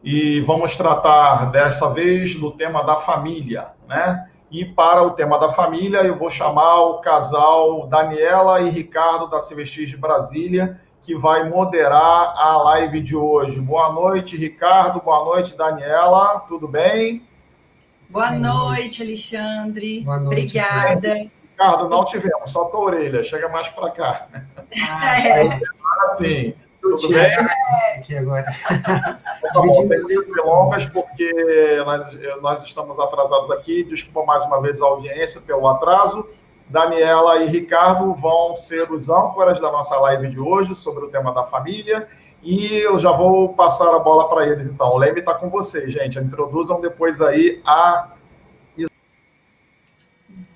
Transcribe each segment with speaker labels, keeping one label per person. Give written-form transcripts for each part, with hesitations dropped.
Speaker 1: E vamos tratar dessa vez do tema da família, né? E para o tema da família, eu vou chamar o casal Daniela e Ricardo da CVX de Brasília, que vai moderar a live de hoje. Boa noite, Ricardo. Boa noite, Daniela. Tudo bem?
Speaker 2: Boa noite, Alexandre.
Speaker 3: Boa noite.
Speaker 2: Obrigada.
Speaker 1: Ricardo, não te vemos, só tua orelha. Chega mais para cá. Sim. Tudo bem?
Speaker 3: Aqui agora.
Speaker 1: Tá bom, sem muitas delongas, porque nós estamos atrasados aqui. Desculpa mais uma vez a audiência pelo atraso. Daniela e Ricardo vão ser os âncoras da nossa live de hoje sobre o tema da família. E eu já vou passar a bola para eles, então. O Leme está com vocês, gente. Introduzam depois aí a...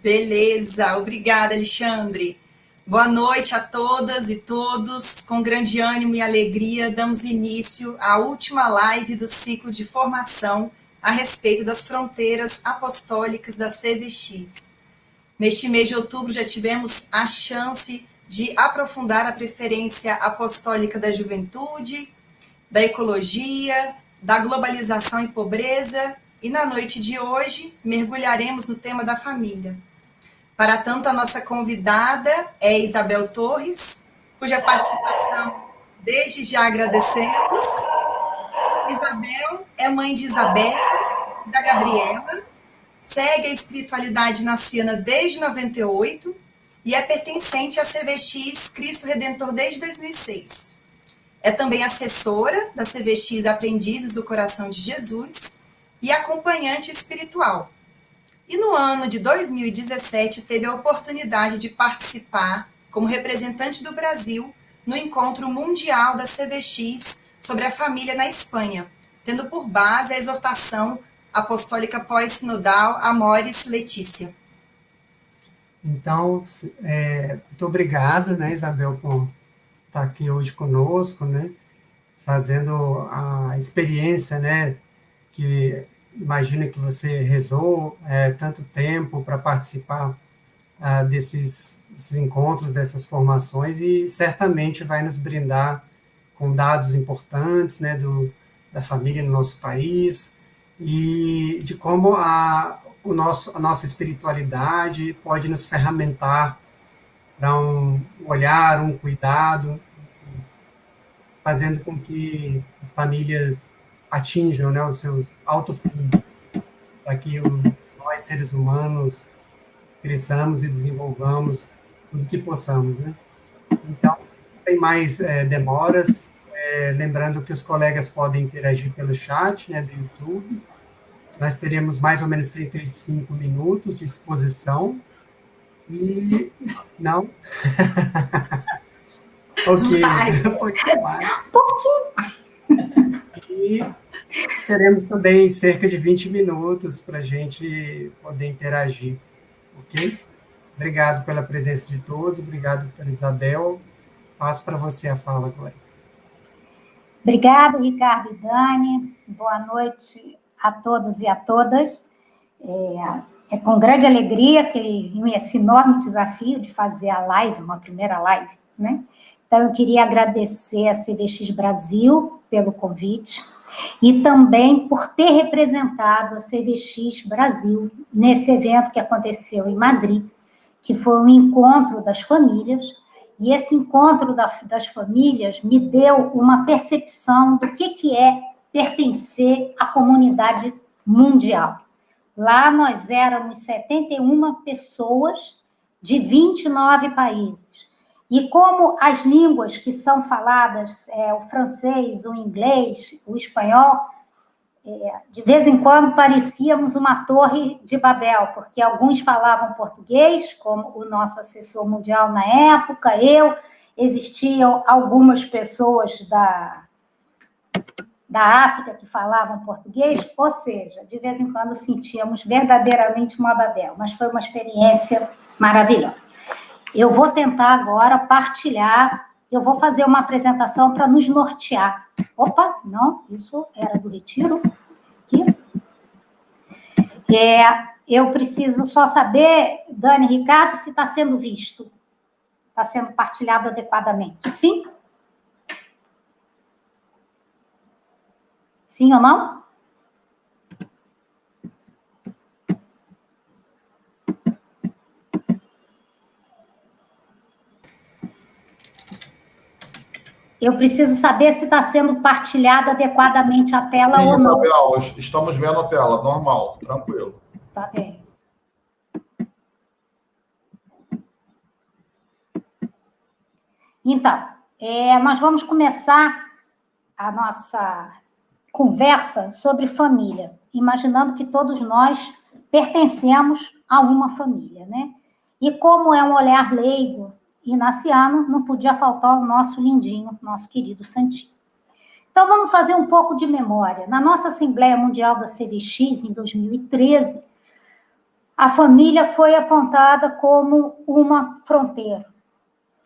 Speaker 2: Beleza. Obrigada, Alexandre. Boa noite a todas e todos. Com grande ânimo e alegria, damos início à última live do ciclo de formação a respeito das fronteiras apostólicas da CVX. Neste mês de outubro já tivemos a chance de aprofundar a preferência apostólica da juventude, da ecologia, da globalização e pobreza, e na noite de hoje mergulharemos no tema da família. Para tanto, a nossa convidada é Isabel Torres, cuja participação desde já agradecemos. Isabel é mãe de Isabela e da Gabriela, segue a espiritualidade naciana desde 98 e é pertencente à CVX Cristo Redentor desde 2006. É também assessora da CVX Aprendizes do Coração de Jesus e acompanhante espiritual. E no ano de 2017 teve a oportunidade de participar como representante do Brasil no Encontro Mundial da CVX sobre a família na Espanha, tendo por base a exortação apostólica pós-sinodal Amoris Letícia.
Speaker 3: Então, muito obrigado, né, Isabel, por estar aqui hoje conosco, né, fazendo a experiência, né, que imagino que você rezou tanto tempo para participar desses encontros, dessas formações, e certamente vai nos brindar com dados importantes, né, da família no nosso país, e de como a nossa espiritualidade pode nos ferramentar para um olhar, um cuidado, enfim, fazendo com que as famílias atinjam, né, os seus altos fins, para que nós, seres humanos, cresçamos e desenvolvamos tudo que possamos, né? Então, sem mais demoras, lembrando que os colegas podem interagir pelo chat, né, do YouTube. Nós teremos mais ou menos 35 minutos de exposição. E... Não? Ok. Foi mais.
Speaker 4: Um pouquinho mais.
Speaker 3: E teremos também cerca de 20 minutos para a gente poder interagir, ok? Obrigado pela presença de todos, obrigado pela Isabel. Passo para você a fala agora.
Speaker 4: Obrigada, Ricardo e Dani. Boa noite a todos e a todas. É com grande alegria que esse enorme desafio de fazer a live, uma primeira live, né? Então, eu queria agradecer a CVX Brasil pelo convite e também por ter representado a CVX Brasil nesse evento que aconteceu em Madrid, que foi um encontro das famílias, e esse encontro das famílias me deu uma percepção do que é pertencer à comunidade mundial. Lá nós éramos 71 pessoas de 29 países. E como as línguas que são faladas, o francês, o inglês, o espanhol, de vez em quando parecíamos uma torre de Babel, porque alguns falavam português, como o nosso assessor mundial na época, existiam algumas pessoas da África que falavam português, ou seja, de vez em quando sentíamos verdadeiramente uma Babel, mas foi uma experiência maravilhosa. Eu vou tentar agora partilhar, eu vou fazer uma apresentação para nos nortear. Opa, não, isso era do retiro. Aqui. Eu preciso só saber, Dani e Ricardo, se está sendo visto. Está sendo partilhado adequadamente. Sim? Sim ou não? Eu preciso saber se está sendo partilhada adequadamente a tela ou não.
Speaker 1: Isabel, estamos vendo a tela, normal, tranquilo.
Speaker 4: Tá bem. Então, nós vamos começar a nossa conversa sobre família, imaginando que todos nós pertencemos a uma família, né? E como é um olhar leigo inaciano, não podia faltar o nosso lindinho, nosso querido Santinho. Então, vamos fazer um pouco de memória. Na nossa Assembleia Mundial da CVX, em 2013, a família foi apontada como uma fronteira.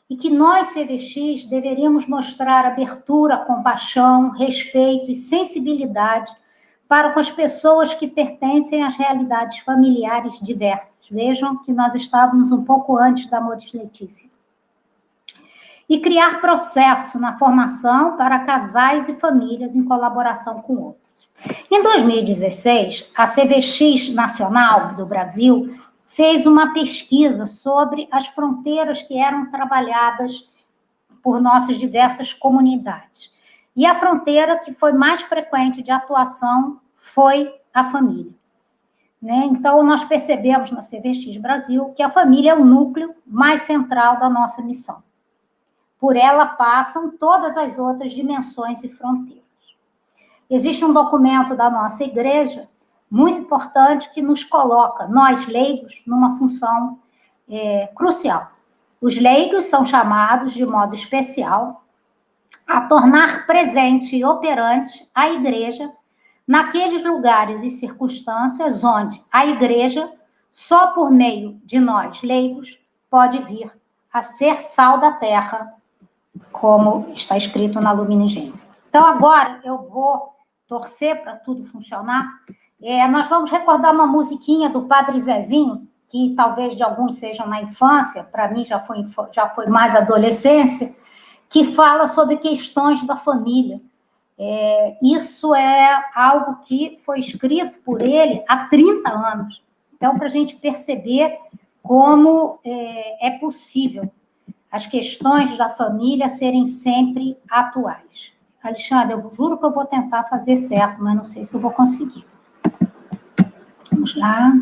Speaker 4: E que nós, CVX, deveríamos mostrar abertura, compaixão, respeito e sensibilidade para com as pessoas que pertencem às realidades familiares diversas. Vejam que nós estávamos um pouco antes da Amores Letícia. E criar processo na formação para casais e famílias em colaboração com outros. Em 2016, a CVX Nacional do Brasil fez uma pesquisa sobre as fronteiras que eram trabalhadas por nossas diversas comunidades. E a fronteira que foi mais frequente de atuação foi a família. Né? Então, nós percebemos na CVX Brasil que a família é o núcleo mais central da nossa missão. Por ela passam todas as outras dimensões e fronteiras. Existe um documento da nossa igreja muito importante que nos coloca, nós leigos, numa função crucial. Os leigos são chamados, de modo especial, a tornar presente e operante a igreja naqueles lugares e circunstâncias onde a igreja, só por meio de nós leigos, pode vir a ser sal da terra, como está escrito na Lumen Gentium. Então, agora eu vou torcer para tudo funcionar. Nós vamos recordar uma musiquinha do Padre Zezinho, que talvez de alguns sejam na infância, para mim já foi mais adolescência, que fala sobre questões da família. Isso é algo que foi escrito por ele há 30 anos. Então, para a gente perceber como é possível as questões da família serem sempre atuais. Alexandre, eu juro que eu vou tentar fazer certo, mas não sei se eu vou conseguir. Vamos lá.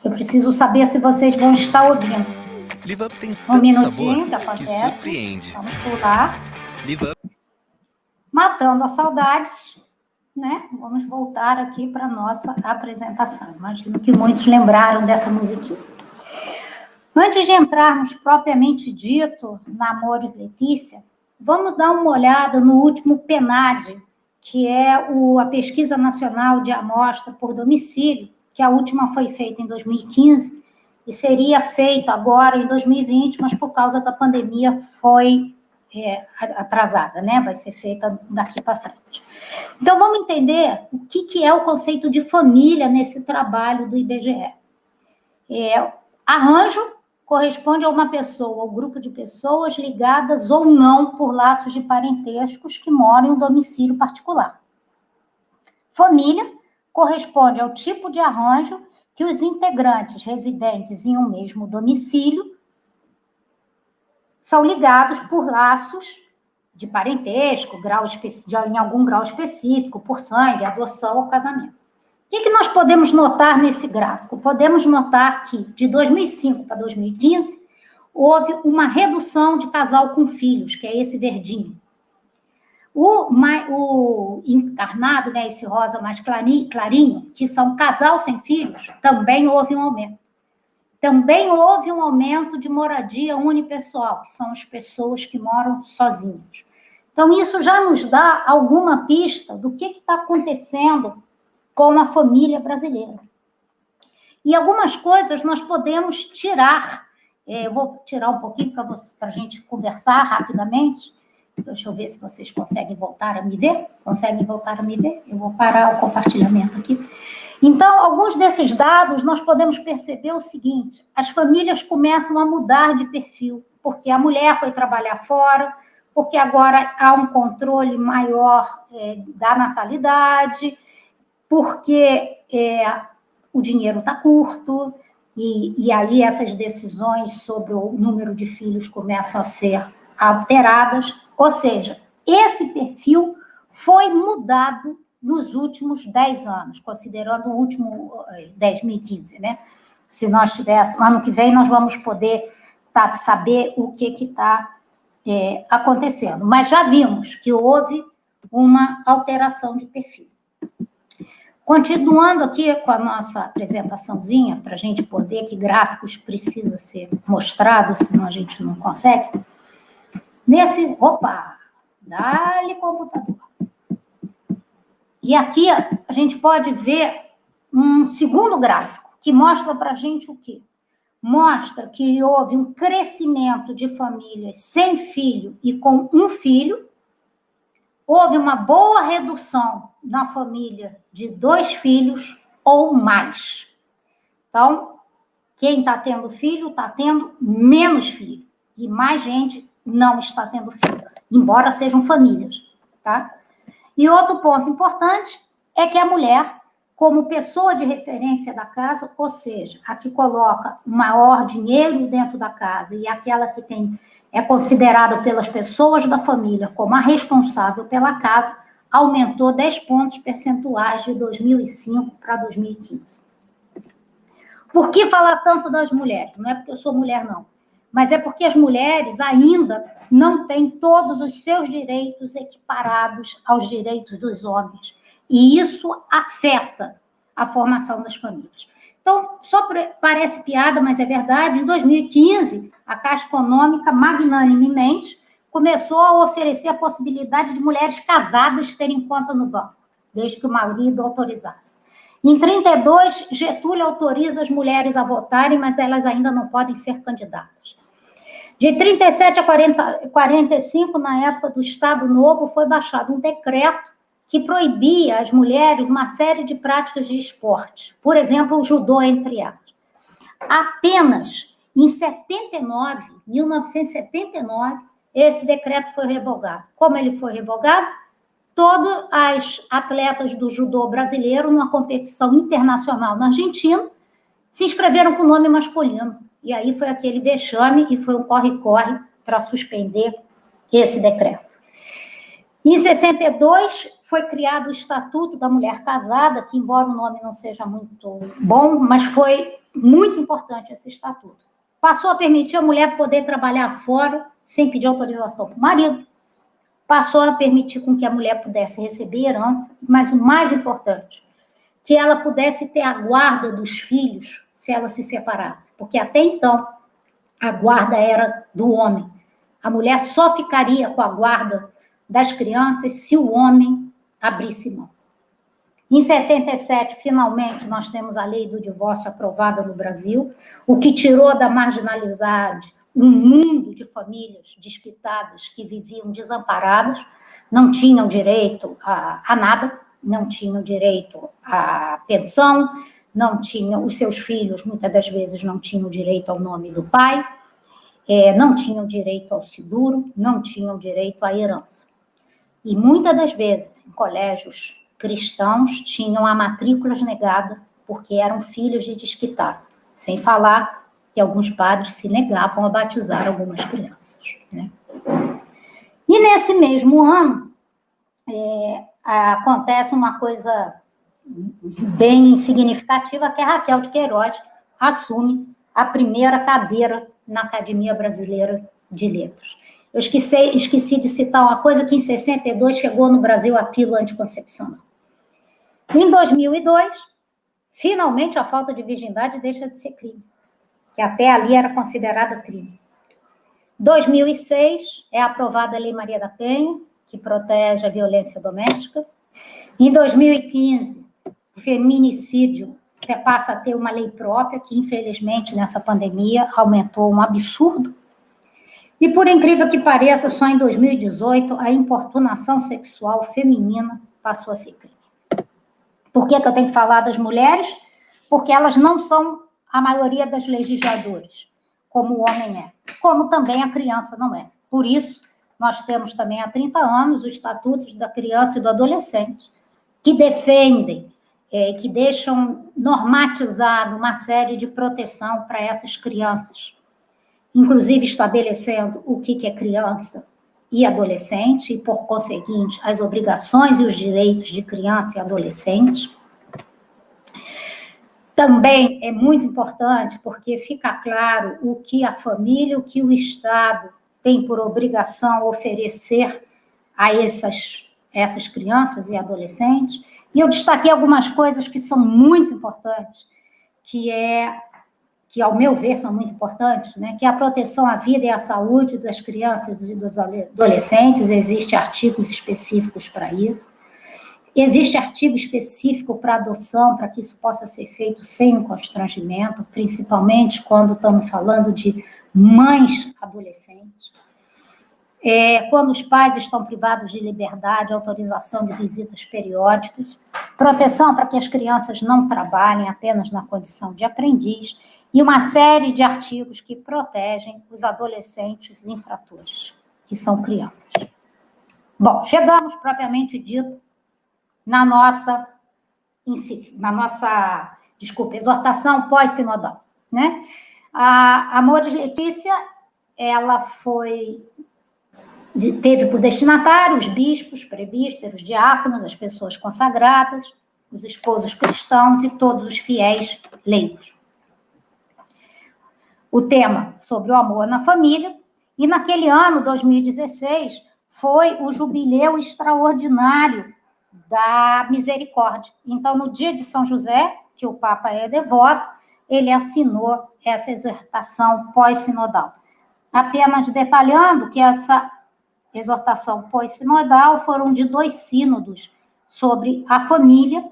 Speaker 4: Eu preciso saber se vocês vão estar ouvindo.
Speaker 5: Live Up tem
Speaker 4: Um minutinho,
Speaker 5: tanto sabor
Speaker 4: que
Speaker 5: que
Speaker 4: acontece.
Speaker 5: surpreende.
Speaker 4: Vamos pular.
Speaker 5: Live Up.
Speaker 4: Matando as saudades, né? Vamos voltar aqui para a nossa apresentação. Imagino que muitos lembraram dessa musiquinha. Antes de entrarmos propriamente dito na Amores Letícia, vamos dar uma olhada no último PNAD, que é a Pesquisa Nacional de Amostra por Domicílio, que a última foi feita em 2015 e seria feita agora em 2020, mas por causa da pandemia foi atrasada, né? Vai ser feita daqui para frente. Então, vamos entender o que é o conceito de família nesse trabalho do IBGE. Arranjo corresponde a uma pessoa ou grupo de pessoas ligadas ou não por laços de parentescos que moram em um domicílio particular. Família corresponde ao tipo de arranjo que os integrantes residentes em um mesmo domicílio são ligados por laços de parentesco, em algum grau específico, por sangue, adoção ou casamento. O que nós podemos notar nesse gráfico? Podemos notar que, de 2005 para 2015, houve uma redução de casal com filhos, que é esse verdinho. O encarnado, né, esse rosa mais clarinho, que são casal sem filhos, também houve um aumento. Também houve um aumento de moradia unipessoal, que são as pessoas que moram sozinhas. Então, isso já nos dá alguma pista do que está acontecendo com a família brasileira. E algumas coisas nós podemos tirar. Eu vou tirar um pouquinho para a gente conversar rapidamente. Deixa eu ver se vocês conseguem voltar a me ver. Conseguem voltar a me ver? Eu vou parar o compartilhamento aqui. Então, alguns desses dados, nós podemos perceber o seguinte: as famílias começam a mudar de perfil, porque a mulher foi trabalhar fora, porque agora há um controle maior da natalidade, porque o dinheiro está curto, e aí essas decisões sobre o número de filhos começam a ser alteradas. Ou seja, esse perfil foi mudado nos últimos 10 anos, considerando o último 2015, né? Se nós tivéssemos, ano que vem, nós vamos poder saber o que está acontecendo. Mas já vimos que houve uma alteração de perfil. Continuando aqui com a nossa apresentaçãozinha, para a gente poder, que gráficos precisa ser mostrado, senão a gente não consegue. Dá-lhe computador. E aqui a gente pode ver um segundo gráfico, que mostra para a gente o quê? Mostra que houve um crescimento de famílias sem filho e com um filho, houve uma boa redução na família de 2 filhos ou mais. Então, quem está tendo filho está tendo menos filho. E mais gente não está tendo filho, embora sejam famílias. Tá? E outro ponto importante é que a mulher, como pessoa de referência da casa, ou seja, a que coloca o maior dinheiro dentro da casa e aquela que é considerada pelas pessoas da família como a responsável pela casa, aumentou 10 pontos percentuais de 2005 para 2015. Por que falar tanto das mulheres? Não é porque eu sou mulher, não. Mas é porque as mulheres ainda não têm todos os seus direitos equiparados aos direitos dos homens. E isso afeta a formação das famílias. Então, parece piada, mas é verdade, em 2015, a Caixa Econômica, magnanimemente, começou a oferecer a possibilidade de mulheres casadas terem conta no banco, desde que o marido autorizasse. Em 32, Getúlio autoriza as mulheres a votarem, mas elas ainda não podem ser candidatas. De 37 a 45, na época do Estado Novo, foi baixado um decreto que proibia às mulheres uma série de práticas de esporte. Por exemplo, o judô, entre elas. Apenas em 1979, esse decreto foi revogado. Como ele foi revogado? Todas as atletas do judô brasileiro, numa competição internacional na Argentina, se inscreveram com o nome masculino. E aí foi aquele vexame e foi um corre-corre para suspender esse decreto. Em 62, foi criado o Estatuto da Mulher Casada, que, embora o nome não seja muito bom, mas foi muito importante esse estatuto. Passou a permitir a mulher poder trabalhar fora sem pedir autorização para o marido. Passou a permitir com que a mulher pudesse receber herança, mas o mais importante, que ela pudesse ter a guarda dos filhos se ela se separasse, porque até então a guarda era do homem. A mulher só ficaria com a guarda das crianças se o homem abrisse mão. Em 77, finalmente, nós temos a lei do divórcio aprovada no Brasil, o que tirou da marginalidade um mundo de famílias desquitadas que viviam desamparadas, não tinham direito a nada, não tinham direito à pensão, não tinham, os seus filhos, muitas das vezes, não tinham direito ao nome do pai, não tinham direito ao seguro, não tinham direito à herança. E muitas das vezes, em colégios cristãos, tinham a matrícula negada porque eram filhos de desquitado, sem falar que alguns padres se negavam a batizar algumas crianças. Né? E nesse mesmo ano, acontece uma coisa bem significativa, que a Raquel de Queiroz assume a primeira cadeira na Academia Brasileira de Letras. Eu esqueci de citar uma coisa, que em 62 chegou no Brasil a pílula anticoncepcional. Em 2002, finalmente a falta de virgindade deixa de ser crime, que até ali era considerada crime. 2006 é aprovada a Lei Maria da Penha, que protege a violência doméstica. Em 2015, o feminicídio passa a ter uma lei própria, que infelizmente nessa pandemia aumentou um absurdo. E por incrível que pareça, só em 2018 a importunação sexual feminina passou a ser crime. Por que eu tenho que falar das mulheres? Porque elas não são a maioria das legisladoras, como o homem é, como também a criança não é. Por isso, nós temos também há 30 anos os Estatutos da Criança e do Adolescente, que defendem, que deixam normatizado uma série de proteção para essas crianças, inclusive estabelecendo o que é criança e adolescente, e, por conseguinte, as obrigações e os direitos de criança e adolescente. Também é muito importante porque fica claro o que a família, o que o Estado tem por obrigação oferecer a essas crianças e adolescentes. E eu destaquei algumas coisas que são muito importantes, que ao meu ver são muito importantes, né? Que é a proteção à vida e à saúde das crianças e dos adolescentes. Existem artigos específicos para isso. Existe artigo específico para adoção, para que isso possa ser feito sem um constrangimento, principalmente quando estamos falando de mães adolescentes. Quando os pais estão privados de liberdade, autorização de visitas periódicas, proteção para que as crianças não trabalhem apenas na condição de aprendiz, e uma série de artigos que protegem os adolescentes infratores, que são crianças. Bom, chegamos, propriamente dito, na nossa exortação pós-sinodal, né? A Amoris Laetitia, ela teve por destinatário os bispos, presbíteros, diáconos, as pessoas consagradas, os esposos cristãos e todos os fiéis leigos. O tema sobre o amor na família, e naquele ano, 2016, foi o jubileu extraordinário da misericórdia. Então, no dia de São José, que o Papa é devoto, ele assinou essa exortação pós-sinodal. Apenas detalhando que essa exortação pós-sinodal foram de 2 sínodos sobre a família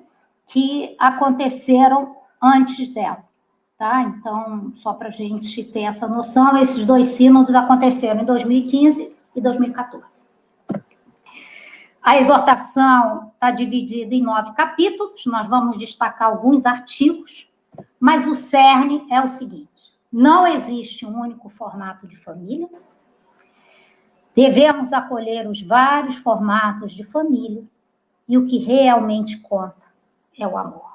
Speaker 4: que aconteceram antes dela. Tá? Então, só para a gente ter essa noção, esses 2 sínodos aconteceram em 2015 e 2014. A exortação está dividida em 9 capítulos, nós vamos destacar alguns artigos, mas o cerne é o seguinte: não existe um único formato de família, devemos acolher os vários formatos de família, e o que realmente conta é o amor.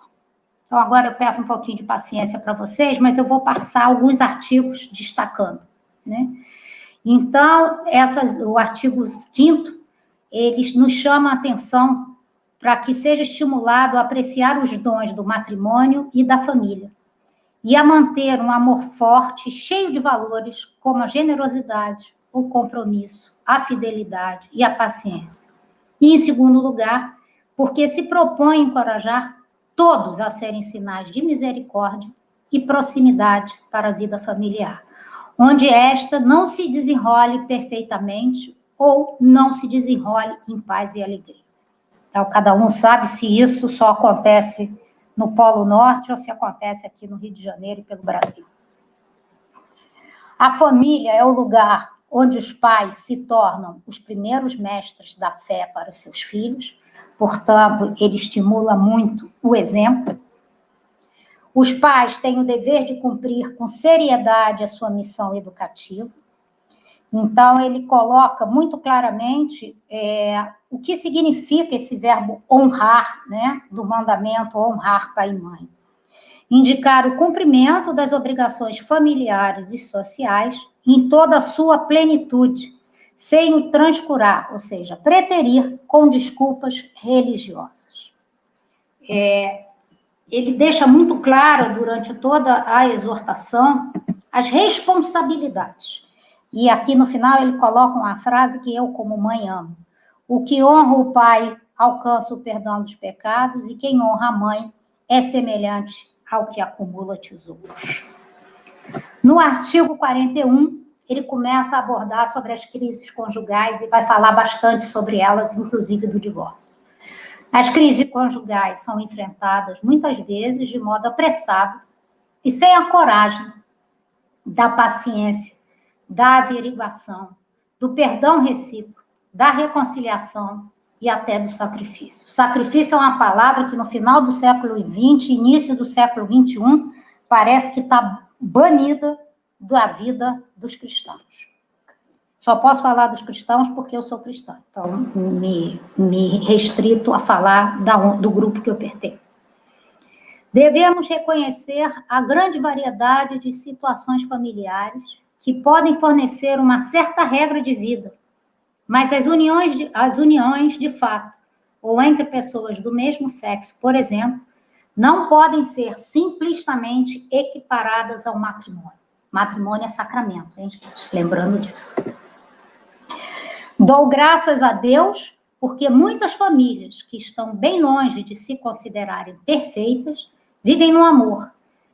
Speaker 4: Então, agora eu peço um pouquinho de paciência para vocês, mas eu vou passar alguns artigos destacando, né? Então, o artigo 5º, eles nos chamam a atenção para que seja estimulado a apreciar os dons do matrimônio e da família, e a manter um amor forte, cheio de valores, como a generosidade, o compromisso, a fidelidade e a paciência. E, em segundo lugar, porque se propõe encorajar todos a serem sinais de misericórdia e proximidade para a vida familiar, onde esta não se desenrole perfeitamente ou não se desenrole em paz e alegria. Então, cada um sabe se isso só acontece no Polo Norte ou se acontece aqui no Rio de Janeiro e pelo Brasil. A família é o lugar onde os pais se tornam os primeiros mestres da fé para seus filhos, portanto, ele estimula muito o exemplo. Os pais têm o dever de cumprir com seriedade a sua missão educativa. Então, ele coloca muito claramente o que significa esse verbo honrar, né, do mandamento honrar pai e mãe. Indicar o cumprimento das obrigações familiares e sociais em toda a sua plenitude, sem o transcurar, ou seja, preterir com desculpas religiosas. Ele deixa muito claro, durante toda a exortação, as responsabilidades. E aqui no final ele coloca uma frase que eu, como mãe, amo. O que honra o pai alcança o perdão dos pecados, e quem honra a mãe é semelhante ao que acumula tesouros. No artigo 41, ele começa a abordar sobre as crises conjugais e vai falar bastante sobre elas, inclusive do divórcio. As crises conjugais são enfrentadas muitas vezes de modo apressado e sem a coragem da paciência, da averiguação, do perdão recíproco, da reconciliação e até do sacrifício. O sacrifício é uma palavra que no final do século XX, início do século XXI, parece que está banida da vida dos cristãos. Só posso falar dos cristãos porque eu sou cristã. Então, me restrito a falar do grupo que eu pertenço. Devemos reconhecer a grande variedade de situações familiares que podem fornecer uma certa regra de vida, mas as uniões de fato, ou entre pessoas do mesmo sexo, por exemplo, não podem ser simplesmente equiparadas ao matrimônio. Matrimônio é sacramento, hein, gente? Lembrando disso. Dou graças a Deus porque muitas famílias que estão bem longe de se considerarem perfeitas vivem no amor,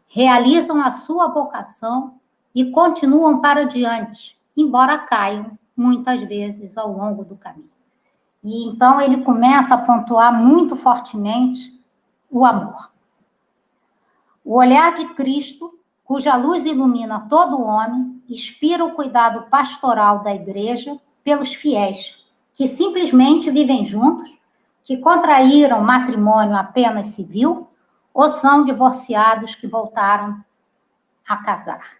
Speaker 4: realizam a sua vocação e continuam para diante, embora caiam muitas vezes ao longo do caminho. E então ele começa a pontuar muito fortemente o amor. O olhar de Cristo, cuja luz ilumina todo o homem, inspira o cuidado pastoral da igreja pelos fiéis, que simplesmente vivem juntos, que contraíram matrimônio apenas civil, ou são divorciados que voltaram a casar.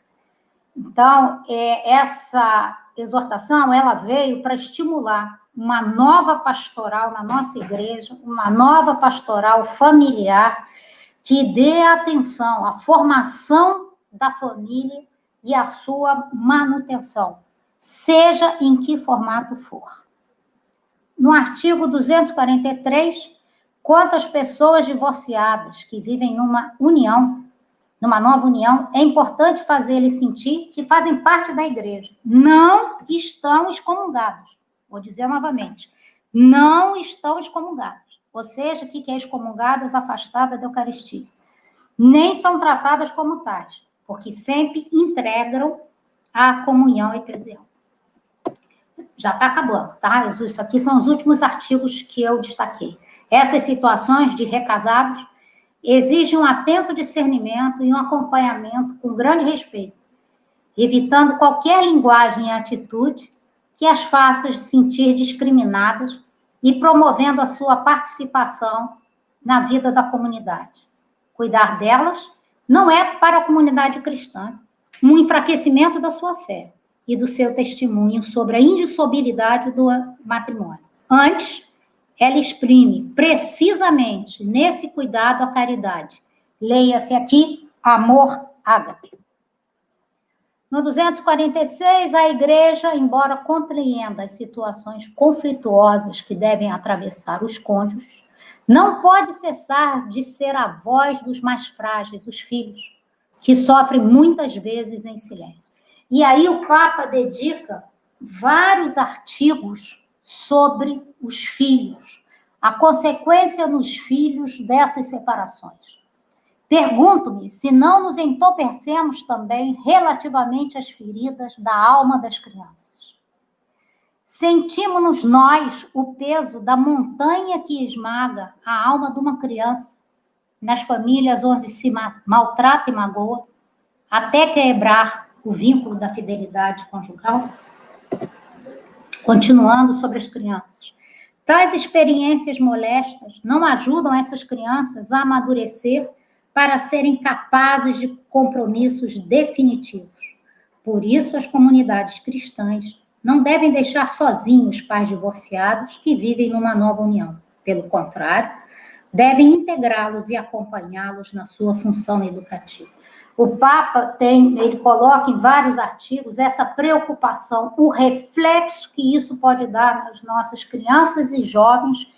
Speaker 4: Então, essa exortação, ela veio para estimular uma nova pastoral na nossa igreja, uma nova pastoral familiar, que dê atenção à formação da família e à sua manutenção, seja em que formato for. No artigo 243, quanto às pessoas divorciadas que vivem numa nova união, é importante fazer-lhes sentir que fazem parte da igreja. Não estão excomungados. Vou dizer novamente. Não estão excomungados. Ou seja, o que é excomungadas, afastadas da Eucaristia. Nem são tratadas como tais, porque sempre integram a comunhão eclesial. Já está acabando, tá? Isso aqui são os últimos artigos que eu destaquei. Essas situações de recasados exigem um atento discernimento e um acompanhamento com grande respeito, evitando qualquer linguagem e atitude que as faça sentir discriminadas e promovendo a sua participação na vida da comunidade. Cuidar delas não é para a comunidade cristã um enfraquecimento da sua fé e do seu testemunho sobre a indissolubilidade do matrimônio. Antes, ela exprime precisamente nesse cuidado a caridade. Leia-se aqui, amor ágape. No 246, a igreja, embora compreenda as situações conflituosas que devem atravessar os cônjuges, não pode cessar de ser a voz dos mais frágeis, os filhos, que sofrem muitas vezes em silêncio. E aí o Papa dedica vários artigos sobre os filhos, a consequência nos filhos dessas separações. Pergunto-me se não nos entorpecemos também relativamente às feridas da alma das crianças. Sentimos-nos nós o peso da montanha que esmaga a alma de uma criança nas famílias onde se maltrata e magoa, até quebrar o vínculo da fidelidade conjugal? Continuando sobre as crianças. Tais experiências molestas não ajudam essas crianças a amadurecer para serem capazes de compromissos definitivos. Por isso, as comunidades cristãs não devem deixar sozinhos pais divorciados que vivem numa nova união. Pelo contrário, devem integrá-los e acompanhá-los na sua função educativa. O Papa ele coloca em vários artigos essa preocupação, o reflexo que isso pode dar nas nossas crianças e jovens,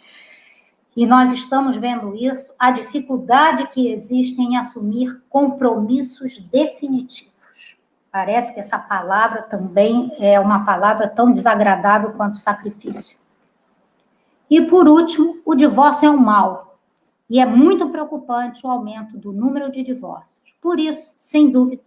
Speaker 4: e nós estamos vendo isso, a dificuldade que existe em assumir compromissos definitivos. Parece que essa palavra também é uma palavra tão desagradável quanto sacrifício. E, por último, o divórcio é um mal, e é muito preocupante o aumento do número de divórcios. Por isso, sem dúvida,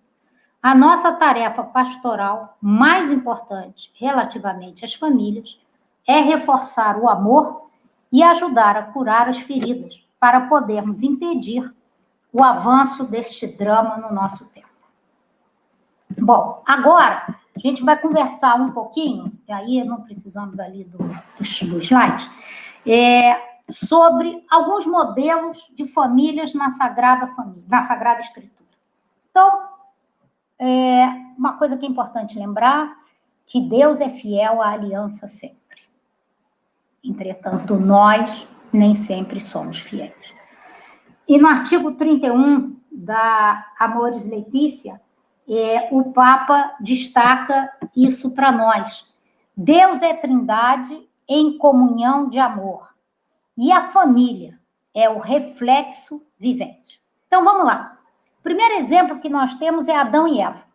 Speaker 4: a nossa tarefa pastoral mais importante relativamente às famílias é reforçar o amor e ajudar a curar as feridas para podermos impedir o avanço deste drama no nosso tempo. Bom, agora a gente vai conversar um pouquinho, e aí não precisamos ali do slide, sobre alguns modelos de famílias na Sagrada Escritura. Então, uma coisa que é importante lembrar, que Deus é fiel à aliança sempre. Entretanto, nós nem sempre somos fiéis. E no artigo 31 da Amoris Laetitia, o Papa destaca isso para nós. Deus é trindade em comunhão de amor. E a família é o reflexo vivente. Então, vamos lá. O primeiro exemplo que nós temos é Adão e Eva.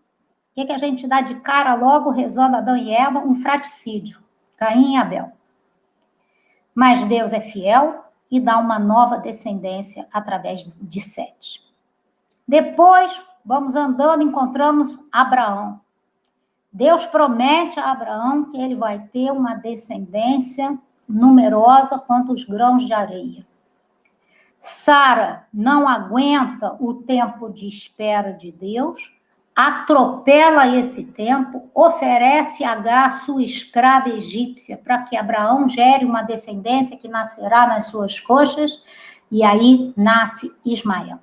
Speaker 4: O que a gente dá de cara logo, rezando Adão e Eva? Um fraticídio, Caim e Abel. Mas Deus é fiel e dá uma nova descendência através de Sete. Depois, vamos andando, encontramos Abraão. Deus promete a Abraão que ele vai ter uma descendência numerosa quanto os grãos de areia. Sara não aguenta o tempo de espera de Deus, atropela esse tempo, oferece a Agar, sua escrava egípcia, para que Abraão gere uma descendência que nascerá nas suas coxas, e aí nasce Ismael.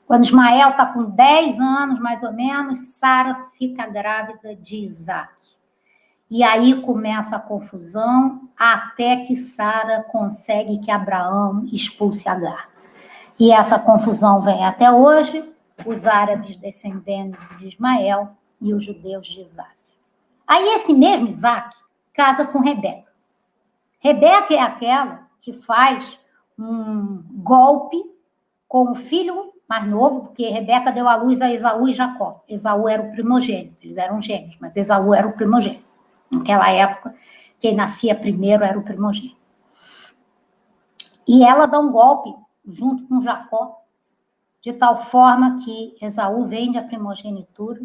Speaker 4: Quando Ismael está com 10 anos, mais ou menos, Sara fica grávida de Isaac. E aí começa a confusão, até que Sara consegue que Abraão expulse Agar. E essa confusão vem até hoje, os árabes descendendo de Ismael e os judeus de Isaac. Aí esse mesmo Isaac casa com Rebeca. Rebeca é aquela que faz um golpe com o filho mais novo, porque Rebeca deu à luz a Esaú e Jacó. Esaú era o primogênito, eles eram gêmeos, mas Esaú era o primogênito. Naquela época, quem nascia primeiro era o primogênito. E ela dá um golpe junto com Jacó, de tal forma que Esaú vende a primogenitura,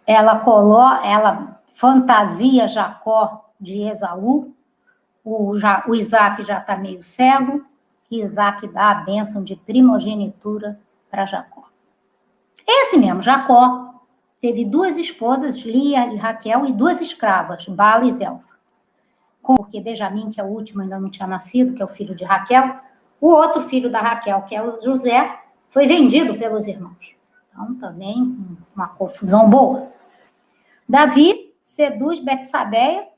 Speaker 4: ela fantasia Jacó de Esaú, o Isaac já está meio cego, e Isaac dá a bênção de primogenitura para Jacó. Esse mesmo Jacó teve 2 esposas, Lia e Raquel, e 2 escravas, Bala e Zelfa. Porque Benjamim, que é o último, ainda não tinha nascido, que é o filho de Raquel, o outro filho da Raquel, que é o José, foi vendido pelos irmãos. Então, também uma confusão boa. Davi seduz Betsabeia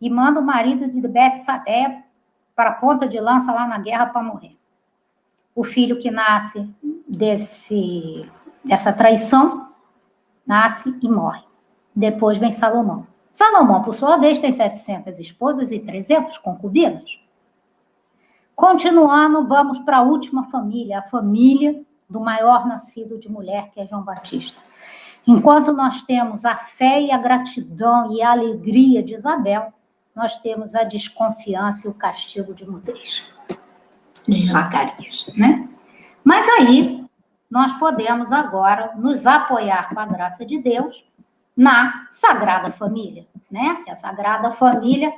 Speaker 4: e manda o marido de Betsabeia para a ponta de lança lá na guerra para morrer. O filho que nasce dessa traição, nasce e morre. Depois vem Salomão. Salomão, por sua vez, tem 700 esposas e 300 concubinas. Continuando, vamos para a última família, a família do maior nascido de mulher, que é João Batista. Enquanto nós temos a fé e a gratidão e a alegria de Isabel, nós temos a desconfiança e o castigo de mudez, de Zacarias, né? Mas aí, nós podemos agora nos apoiar com a graça de Deus na Sagrada Família, né? Que a Sagrada Família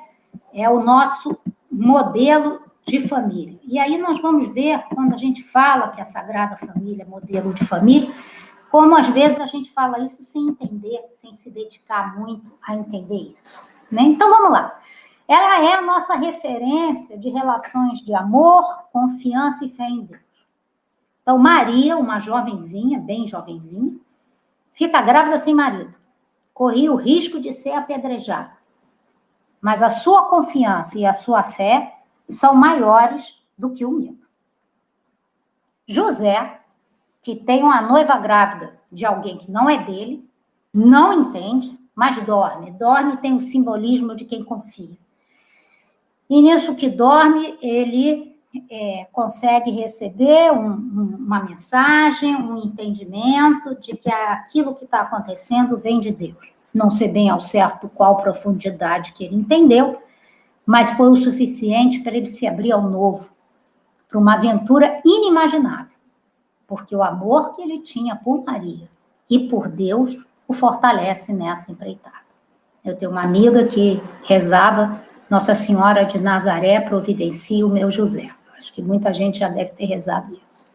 Speaker 4: é o nosso modelo de família. E aí nós vamos ver, quando a gente fala que a Sagrada Família é modelo de família, como às vezes a gente fala isso sem entender, sem se dedicar muito a entender isso, né? Então vamos lá. Ela é a nossa referência de relações de amor, confiança e fé em Deus. Então Maria, uma jovenzinha, bem jovenzinha, fica grávida sem marido. Corria o risco de ser apedrejada. Mas a sua confiança e a sua fé são maiores do que o medo. José, que tem uma noiva grávida de alguém que não é dele, não entende, mas dorme. Dorme e tem o simbolismo de quem confia. E nisso que dorme, ele consegue receber uma mensagem, um entendimento de que aquilo que está acontecendo vem de Deus. Não sei bem ao certo qual profundidade que ele entendeu, mas foi o suficiente para ele se abrir ao novo, para uma aventura inimaginável, porque o amor que ele tinha por Maria e por Deus o fortalece nessa empreitada. Eu tenho uma amiga que rezava, Nossa Senhora de Nazaré providencia o meu José. Acho que muita gente já deve ter rezado isso.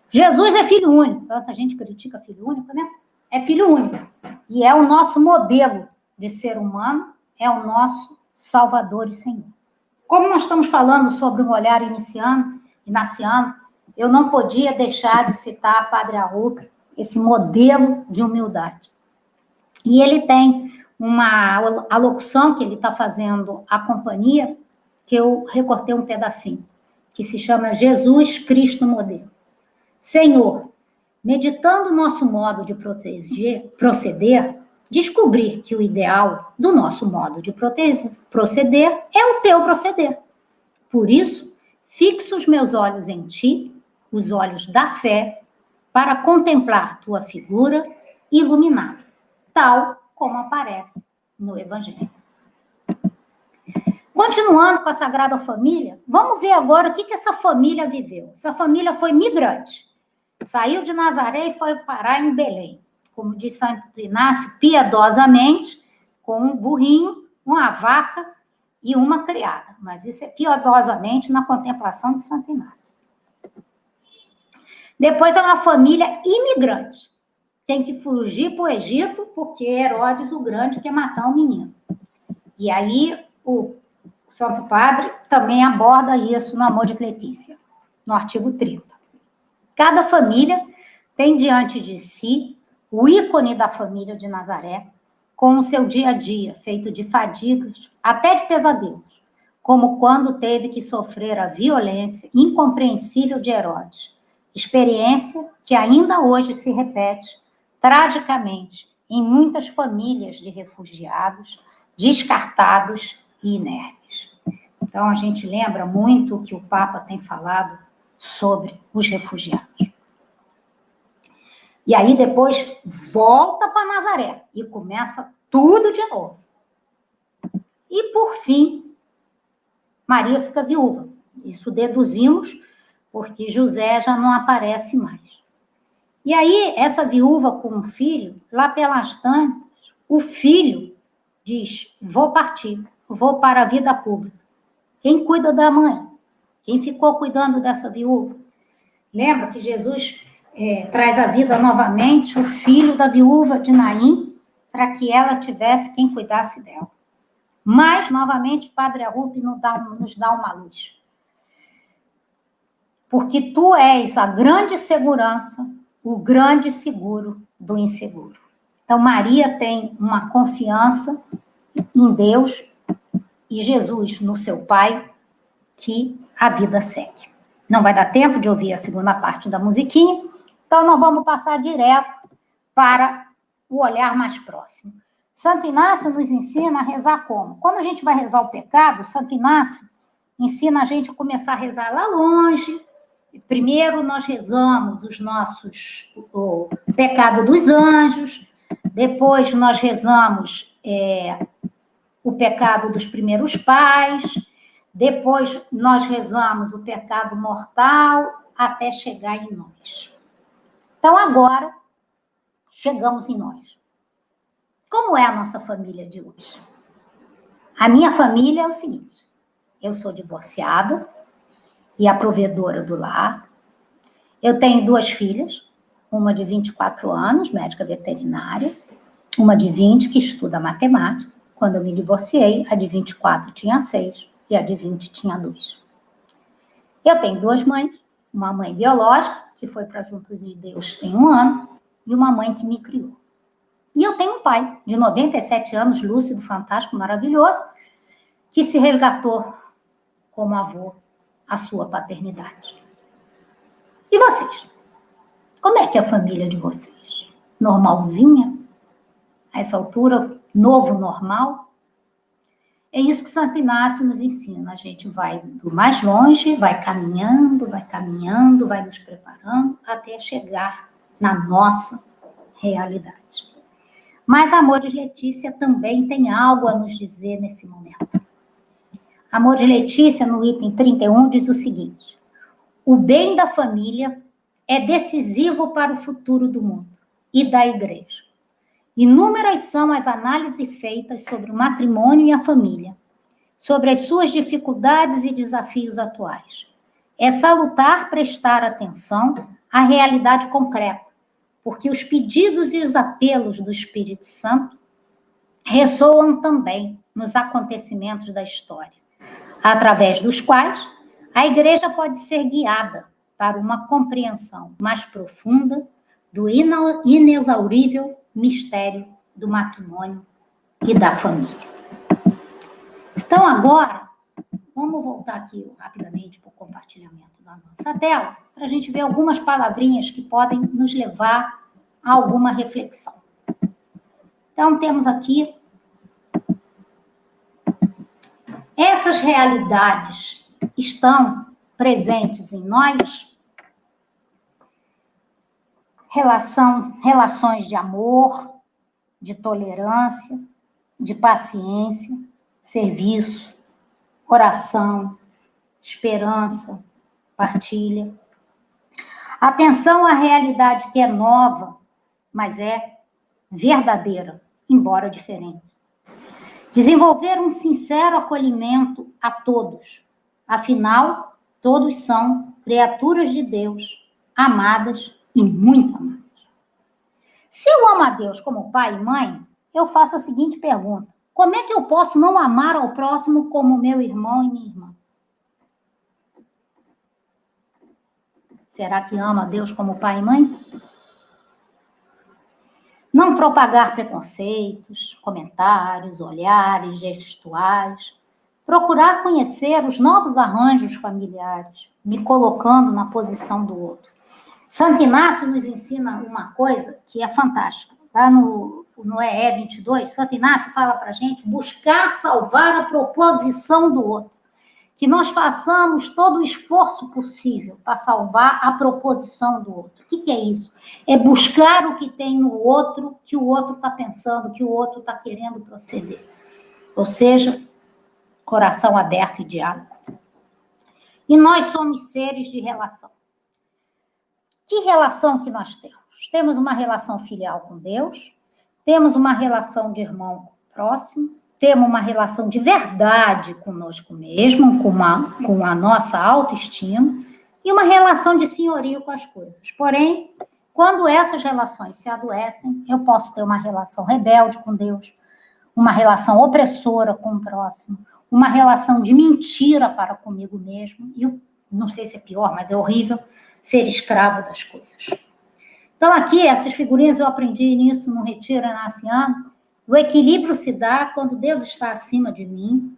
Speaker 4: Jesus é filho único, tanta gente critica filho único, né? É filho único, e é o nosso modelo de ser humano, é o nosso Salvador e Senhor. Como nós estamos falando sobre um olhar inaciano, eu não podia deixar de citar Padre Arruda, esse modelo de humildade. E ele tem uma alocução que ele está fazendo à companhia, que eu recortei um pedacinho, que se chama Jesus Cristo Modelo. Senhor, meditando nosso modo de proceder, descobrir que o ideal do nosso modo de proceder é o teu proceder. Por isso, fixo os meus olhos em ti, os olhos da fé, para contemplar tua figura iluminada, tal como aparece no Evangelho. Continuando com a Sagrada Família, vamos ver agora o que essa família viveu. Essa família foi migrante. Saiu de Nazaré e foi parar em Belém. Como diz Santo Inácio, piedosamente, com um burrinho, uma vaca e uma criada. Mas isso é piedosamente na contemplação de Santo Inácio. Depois é uma família imigrante. Tem que fugir para o Egito, porque Herodes o Grande quer matar um menino. E aí o Santo Padre também aborda isso no Amor de Letícia, no artigo 30. Cada família tem diante de si o ícone da família de Nazaré, com o seu dia a dia, feito de fadigas, até de pesadelos, como quando teve que sofrer a violência incompreensível de Herodes, experiência que ainda hoje se repete, tragicamente, em muitas famílias de refugiados, descartados e inermes. Então, a gente lembra muito o que o Papa tem falado sobre os refugiados. E aí, depois, volta para Nazaré e começa tudo de novo. E, por fim, Maria fica viúva. Isso deduzimos porque José já não aparece mais. E aí, essa viúva com um filho, lá pelas tantas, o filho diz, vou partir, vou para a vida pública. Quem cuida da mãe? Quem ficou cuidando dessa viúva? Lembra que Jesus traz à vida novamente o filho da viúva de Naim, para que ela tivesse quem cuidasse dela. Mas, novamente, Padre Arrupe nos dá uma luz. Porque tu és a grande segurança, o grande seguro do inseguro. Então, Maria tem uma confiança em Deus e Jesus no seu Pai, que a vida segue. Não vai dar tempo de ouvir a segunda parte da musiquinha, então nós vamos passar direto para o olhar mais próximo. Santo Inácio nos ensina a rezar como? Quando a gente vai rezar o pecado, Santo Inácio ensina a gente a começar a rezar lá longe. Primeiro nós rezamos o pecado dos anjos, depois nós rezamos o pecado dos primeiros pais, depois nós rezamos o pecado mortal até chegar em nós. Então, agora, chegamos em nós. Como é a nossa família de hoje? A minha família é o seguinte, eu sou divorciada e a provedora do lar. Eu tenho 2 filhas, uma de 24 anos, médica veterinária, uma de 20 que estuda matemática. Quando eu me divorciei, a de 24 tinha 6 e a de 20 tinha 2. Eu tenho 2 mães, uma mãe biológica, que foi para Juntos de Deus tem 1 ano, e uma mãe que me criou. E eu tenho um pai de 97 anos, lúcido, fantástico, maravilhoso, que se resgatou como avô à sua paternidade. E vocês? Como é que é a família de vocês? Normalzinha? A essa altura, novo normal? É isso que Santo Inácio nos ensina. A gente vai do mais longe, vai caminhando, vai nos preparando até chegar na nossa realidade. Mas Amor de Letícia também tem algo a nos dizer nesse momento. Amor de Letícia, no item 31, diz o seguinte: o bem da família é decisivo para o futuro do mundo e da igreja. Inúmeras são as análises feitas sobre o matrimônio e a família, sobre as suas dificuldades e desafios atuais. É salutar prestar atenção à realidade concreta, porque os pedidos e os apelos do Espírito Santo ressoam também nos acontecimentos da história, através dos quais a igreja pode ser guiada para uma compreensão mais profunda do inexaurível mistério do matrimônio e da família. Então, agora, vamos voltar aqui rapidamente para o compartilhamento da nossa tela, para a gente ver algumas palavrinhas que podem nos levar a alguma reflexão. Então, temos aqui essas realidades estão presentes em nós, relações de amor, de tolerância, de paciência, serviço, oração, esperança, partilha. Atenção à realidade que é nova, mas é verdadeira, embora diferente. Desenvolver um sincero acolhimento a todos. Afinal, todos são criaturas de Deus, amadas e muito amadas. Se eu amo a Deus como pai e mãe, eu faço a seguinte pergunta: como é que eu posso não amar ao próximo como meu irmão e minha irmã? Será que ama a Deus como pai e mãe? Não propagar preconceitos, comentários, olhares, gestuais. Procurar conhecer os novos arranjos familiares, me colocando na posição do outro. Santo Inácio nos ensina uma coisa que é fantástica. Lá no EE 22, Santo Inácio fala para a gente buscar salvar a proposição do outro. Que nós façamos todo o esforço possível para salvar a proposição do outro. O que é isso? É buscar o que tem no outro, que o outro está pensando, que o outro está querendo proceder. Ou seja, coração aberto e diálogo. E nós somos seres de relação. Que relação que nós temos? Temos uma relação filial com Deus, temos uma relação de irmão próximo, temos uma relação de verdade conosco mesmo, com a nossa autoestima, e uma relação de senhorio com as coisas. Porém, quando essas relações se adoecem, eu posso ter uma relação rebelde com Deus, uma relação opressora com o próximo, uma relação de mentira para comigo mesmo, e eu não sei se é pior, mas é horrível, ser escravo das coisas. Então, aqui, essas figurinhas eu aprendi nisso no Retiro Inaciano. O equilíbrio se dá quando Deus está acima de mim,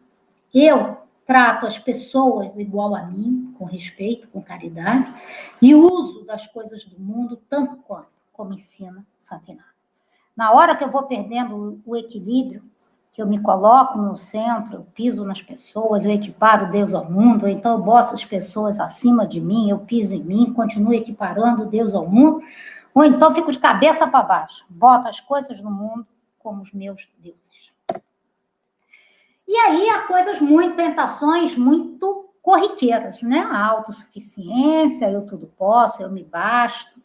Speaker 4: eu trato as pessoas igual a mim, com respeito, com caridade, e uso das coisas do mundo tanto quanto, como ensina Santo Inácio. Na hora que eu vou perdendo o equilíbrio, que eu me coloco no centro, eu piso nas pessoas, eu equiparo Deus ao mundo, ou então eu boto as pessoas acima de mim, eu piso em mim, continuo equiparando Deus ao mundo, ou então fico de cabeça para baixo, boto as coisas do mundo como os meus deuses. E aí há tentações muito corriqueiras, né? A autossuficiência, eu tudo posso, eu me basto,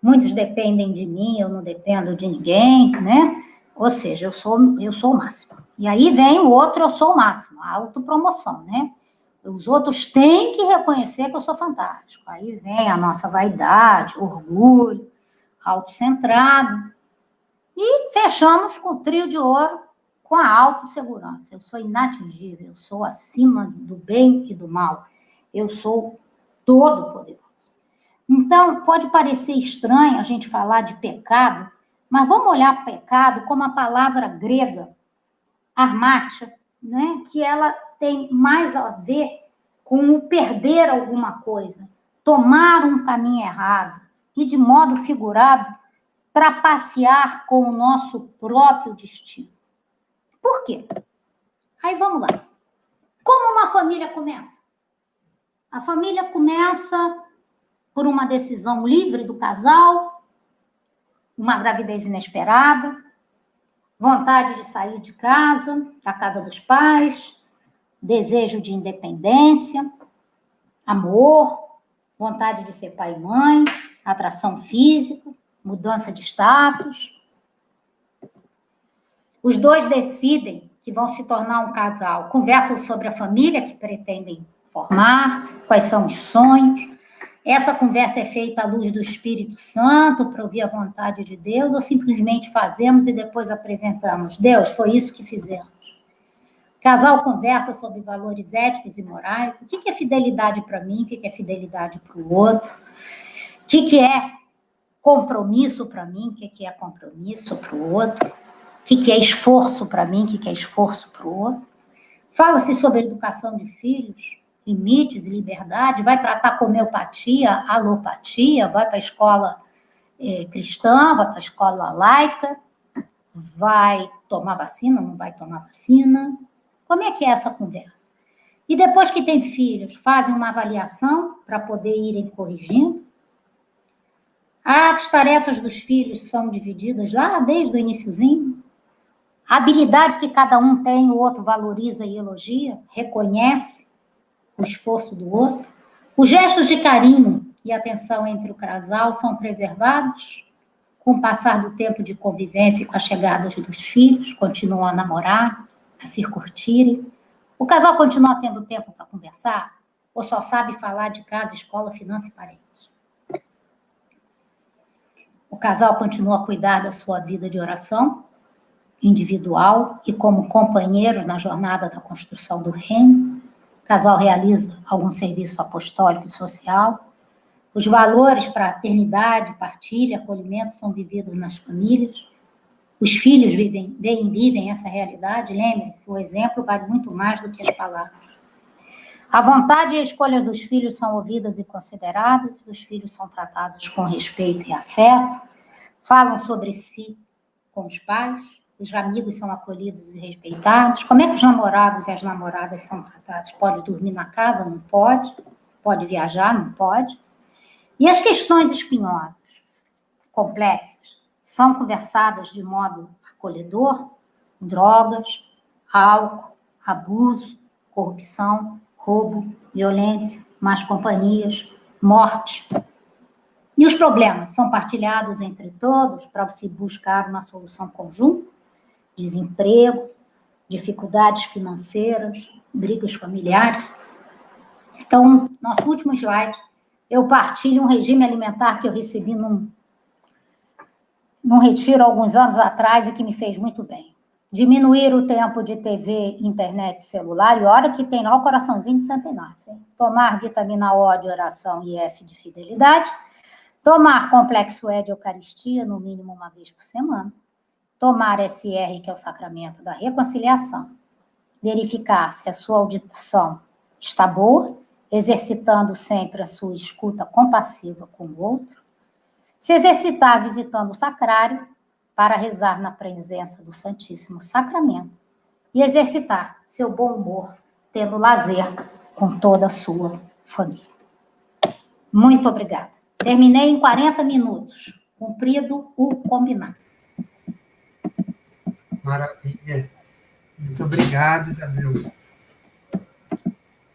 Speaker 4: muitos dependem de mim, eu não dependo de ninguém, né? Ou seja, eu sou o máximo. E aí vem o outro, eu sou o máximo, a autopromoção, né? Os outros têm que reconhecer que eu sou fantástico. Aí vem a nossa vaidade, orgulho, autocentrado. E fechamos com o trio de ouro, com a autossegurança. Eu sou inatingível, eu sou acima do bem e do mal. Eu sou todo-poderoso. Então, pode parecer estranho a gente falar de pecado, mas vamos olhar pecado como a palavra grega, armátia, né? Que ela tem mais a ver com o perder alguma coisa, tomar um caminho errado e, de modo figurado, trapacear com o nosso próprio destino. Por quê? Aí vamos lá. Como uma família começa? A família começa por uma decisão livre do casal, uma gravidez inesperada, vontade de sair de casa, da casa dos pais, desejo de independência, amor, vontade de ser pai e mãe, atração física, mudança de status. Os dois decidem que vão se tornar um casal, conversam sobre a família que pretendem formar, quais são os sonhos. Essa conversa é feita à luz do Espírito Santo, para ouvir a vontade de Deus, ou simplesmente fazemos e depois apresentamos? Deus, foi isso que fizemos. O casal conversa sobre valores éticos e morais. O que é fidelidade para mim? O que é fidelidade para o outro? O que é compromisso para mim? O que é compromisso para o outro? que é esforço para mim, o que é esforço para o outro. Fala-se sobre educação de filhos, limites e liberdade, vai tratar com homeopatia, alopatia, vai para a escola cristã, vai para a escola laica, vai tomar vacina, não vai tomar vacina. Como é que é essa conversa? E depois que tem filhos, fazem uma avaliação para poder irem corrigindo. As tarefas dos filhos são divididas lá desde o iniciozinho. A habilidade que cada um tem, o outro valoriza e elogia, reconhece o esforço do outro. Os gestos de carinho e atenção entre o casal são preservados. Com o passar do tempo de convivência e com a chegada dos filhos, continuam a namorar, a se curtirem. O casal continua tendo tempo para conversar ou só sabe falar de casa, escola, finanças e parentes? O casal continua a cuidar da sua vida de oração individual e como companheiros na jornada da construção do reino. O casal realiza algum serviço apostólico e social. Os valores, fraternidade, partilha, acolhimento são vividos nas famílias. Os filhos vivem essa realidade. Lembre-se, o exemplo vale muito mais do que as palavras. A vontade e a escolha dos filhos são ouvidas e consideradas. Os filhos são tratados com respeito e afeto. Falam sobre si com os pais. Os amigos são acolhidos e respeitados. Como é que os namorados e as namoradas são tratados? Pode dormir na casa? Não pode. Pode viajar? Não pode. E as questões espinhosas, complexas, são conversadas de modo acolhedor? Drogas, álcool, abuso, corrupção, roubo, violência, más companhias, morte. E os problemas são partilhados entre todos para se buscar uma solução conjunta? Desemprego, dificuldades financeiras, brigas familiares. Então, nosso último slide, eu partilho um regime alimentar que eu recebi num retiro alguns anos atrás e que me fez muito bem. Diminuir o tempo de TV, internet, celular, e hora que tem lá o coraçãozinho de Santa Inácia. Tomar vitamina O de oração e F de fidelidade. Tomar complexo E de Eucaristia, no mínimo uma vez por semana. Tomar SR, que é o sacramento da reconciliação. Verificar se a sua audição está boa, exercitando sempre a sua escuta compassiva com o outro. Se exercitar visitando o sacrário, para rezar na presença do Santíssimo Sacramento. E exercitar seu bom humor, tendo lazer com toda a sua família. Muito obrigada. Terminei em 40 minutos. Cumprido o combinado.
Speaker 3: Maravilha. Muito obrigado, Isabel.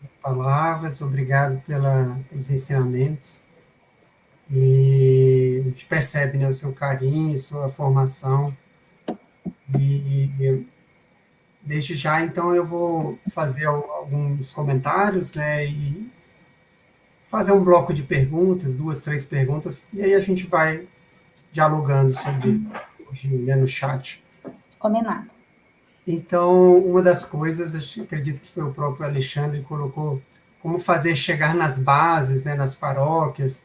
Speaker 3: As palavras, obrigado pelos ensinamentos. E a gente percebe, né, o seu carinho, sua formação. E desde já, então, eu vou fazer alguns comentários, né, e fazer um bloco de perguntas, 2, 3 perguntas, e aí a gente vai dialogando sobre hoje, né, no chat.
Speaker 4: Combinado.
Speaker 3: Então, uma das coisas, acredito que foi o próprio Alexandre que colocou, como fazer chegar nas bases, né, nas paróquias,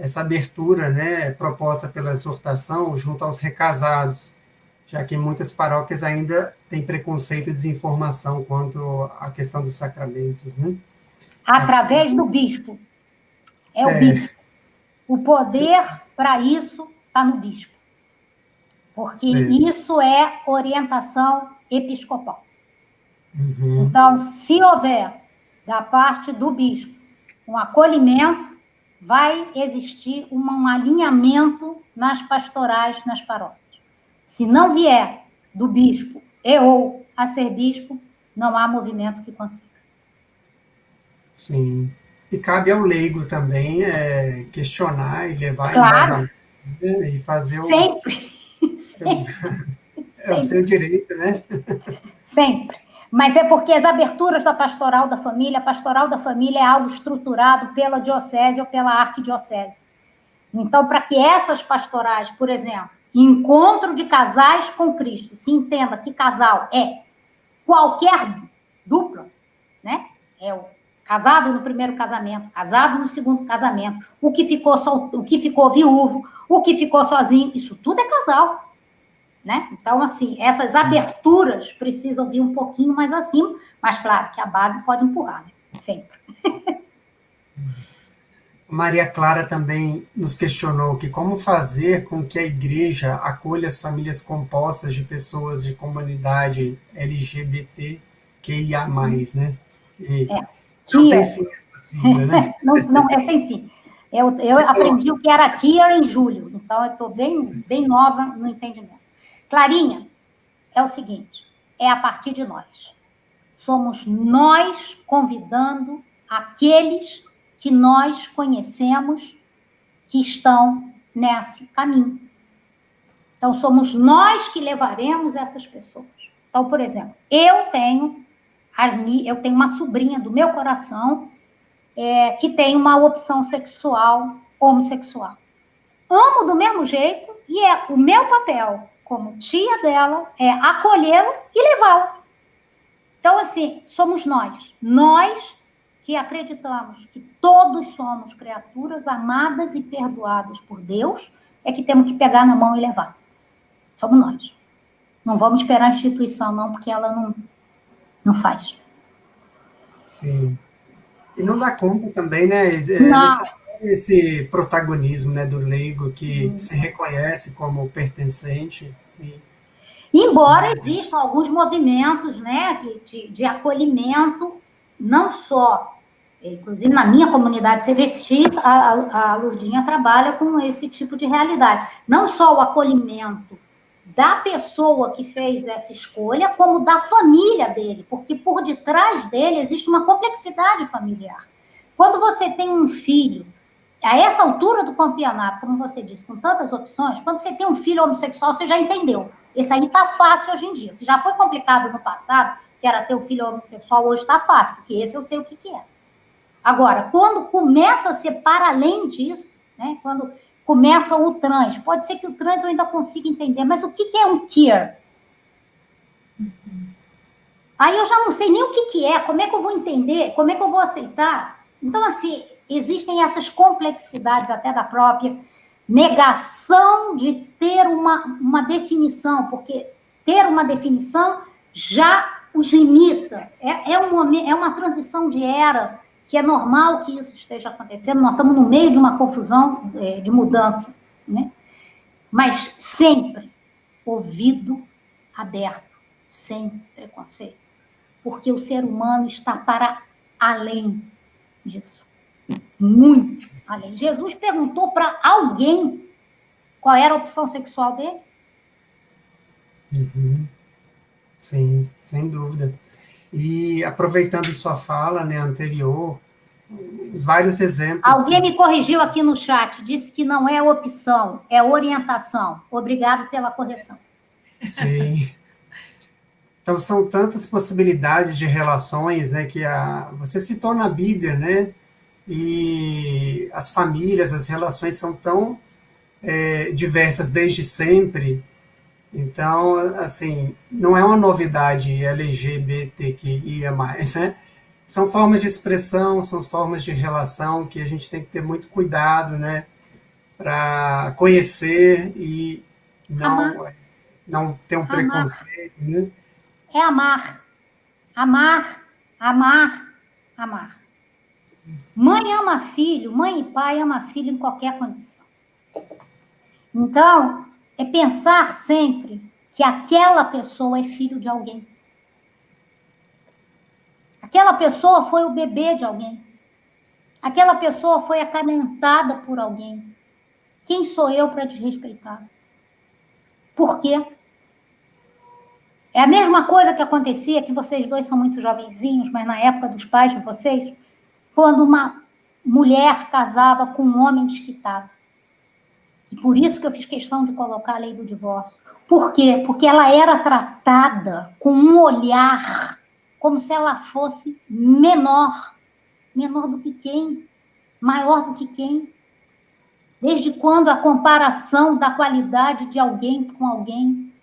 Speaker 3: essa abertura, né, proposta pela exortação junto aos recasados, já que muitas paróquias ainda têm preconceito e desinformação quanto à questão dos sacramentos, né?
Speaker 4: Através
Speaker 3: assim,
Speaker 4: do bispo. O bispo. O poder para isso está no bispo. Porque isso é orientação episcopal.
Speaker 3: Uhum.
Speaker 4: Então, se houver, da parte do bispo, um acolhimento, vai existir um alinhamento nas pastorais, nas paróquias. Se não vier do bispo e ou a ser bispo, não há movimento que consiga.
Speaker 3: Sim. E cabe ao leigo também questionar e levar
Speaker 4: claro.
Speaker 3: Embasamento, né, e fazer
Speaker 4: sempre.
Speaker 3: É o seu direito, né?
Speaker 4: Sempre. Mas é porque as aberturas da pastoral da família, a pastoral da família é algo estruturado pela diocese ou pela arquidiocese. Então, para que essas pastorais, por exemplo, encontro de casais com Cristo, se entenda que casal é qualquer dupla, né? É o casado no primeiro casamento, casado no segundo casamento, o que ficou viúvo, o que ficou sozinho, isso tudo é casal. né? Então, assim, essas aberturas precisam vir um pouquinho mais acima, mas claro que a base pode empurrar, né? Sempre.
Speaker 3: Maria Clara também nos questionou que como fazer com que a igreja acolha as famílias compostas de pessoas de comunidade LGBTQIA+, né? E não tem fim essa sigla, né?
Speaker 4: Não, é sem fim. Eu aprendi o que era queer em julho, então eu estou bem nova no entendimento. Clarinha, é o seguinte, é a partir de nós. Somos nós convidando aqueles que nós conhecemos que estão nesse caminho. Então, somos nós que levaremos essas pessoas. Então, por exemplo, eu tenho uma sobrinha do meu coração que tem uma opção sexual homossexual. Amo do mesmo jeito e o meu papel como tia dela é acolhê-la e levá-la. Então, assim, somos nós que acreditamos que todos somos criaturas amadas e perdoadas por Deus, é que temos que pegar na mão e levar. Somos nós. Não vamos esperar a instituição, não, porque ela não faz.
Speaker 3: Sim. E não dá conta também, né? Esse protagonismo, né, do leigo que se reconhece como pertencente.
Speaker 4: Embora existam alguns movimentos, né, de acolhimento, não só, inclusive na minha comunidade CVX, a Lurdinha trabalha com esse tipo de realidade. Não só o acolhimento da pessoa que fez essa escolha, como da família dele, porque por detrás dele existe uma complexidade familiar. Quando você tem um filho, a essa altura do campeonato, como você disse, com tantas opções, quando você tem um filho homossexual, você já entendeu. Esse aí tá fácil hoje em dia. Que já foi complicado no passado, que era ter um filho homossexual, hoje tá fácil, porque esse eu sei o que é. Agora, quando começa a ser para além disso, né, quando começa o trans, pode ser que o trans eu ainda consiga entender, mas o que é um queer? Aí eu já não sei nem o que é, como é que eu vou entender, como é que eu vou aceitar? Então, assim, existem essas complexidades até da própria negação de ter uma definição, porque ter uma definição já os limita. É uma transição de era, que é normal que isso esteja acontecendo, nós estamos no meio de uma confusão de mudança, né? Mas sempre ouvido aberto, sem preconceito, porque o ser humano está para além disso. Muito além. Jesus perguntou para alguém qual era a opção sexual dele?
Speaker 3: Uhum. Sim, sem dúvida. E aproveitando sua fala, né, anterior, os vários exemplos...
Speaker 4: Alguém me corrigiu aqui no chat, disse que não é opção, é orientação. Obrigado pela correção.
Speaker 3: Sim. Então, são tantas possibilidades de relações, né, que você citou na Bíblia, né, e as famílias, as relações são tão diversas desde sempre. Então, assim, não é uma novidade LGBTQIA+, né? São formas de expressão, são formas de relação que a gente tem que ter muito cuidado, né, para conhecer e não ter um preconceito, né?
Speaker 4: É amar. Amar, amar, amar. Mãe ama filho, mãe e pai ama filho em qualquer condição. Então, é pensar sempre que aquela pessoa é filho de alguém. Aquela pessoa foi o bebê de alguém. Aquela pessoa foi acalentada por alguém. Quem sou eu para desrespeitar? Por quê? É a mesma coisa que acontecia, que vocês dois são muito jovenzinhos, mas na época dos pais de vocês, quando uma mulher casava com um homem desquitado. E por isso que eu fiz questão de colocar a lei do divórcio. Por quê? Porque ela era tratada com um olhar como se ela fosse menor. Menor do que quem? Maior do que quem? Desde quando a comparação da qualidade de alguém com alguém?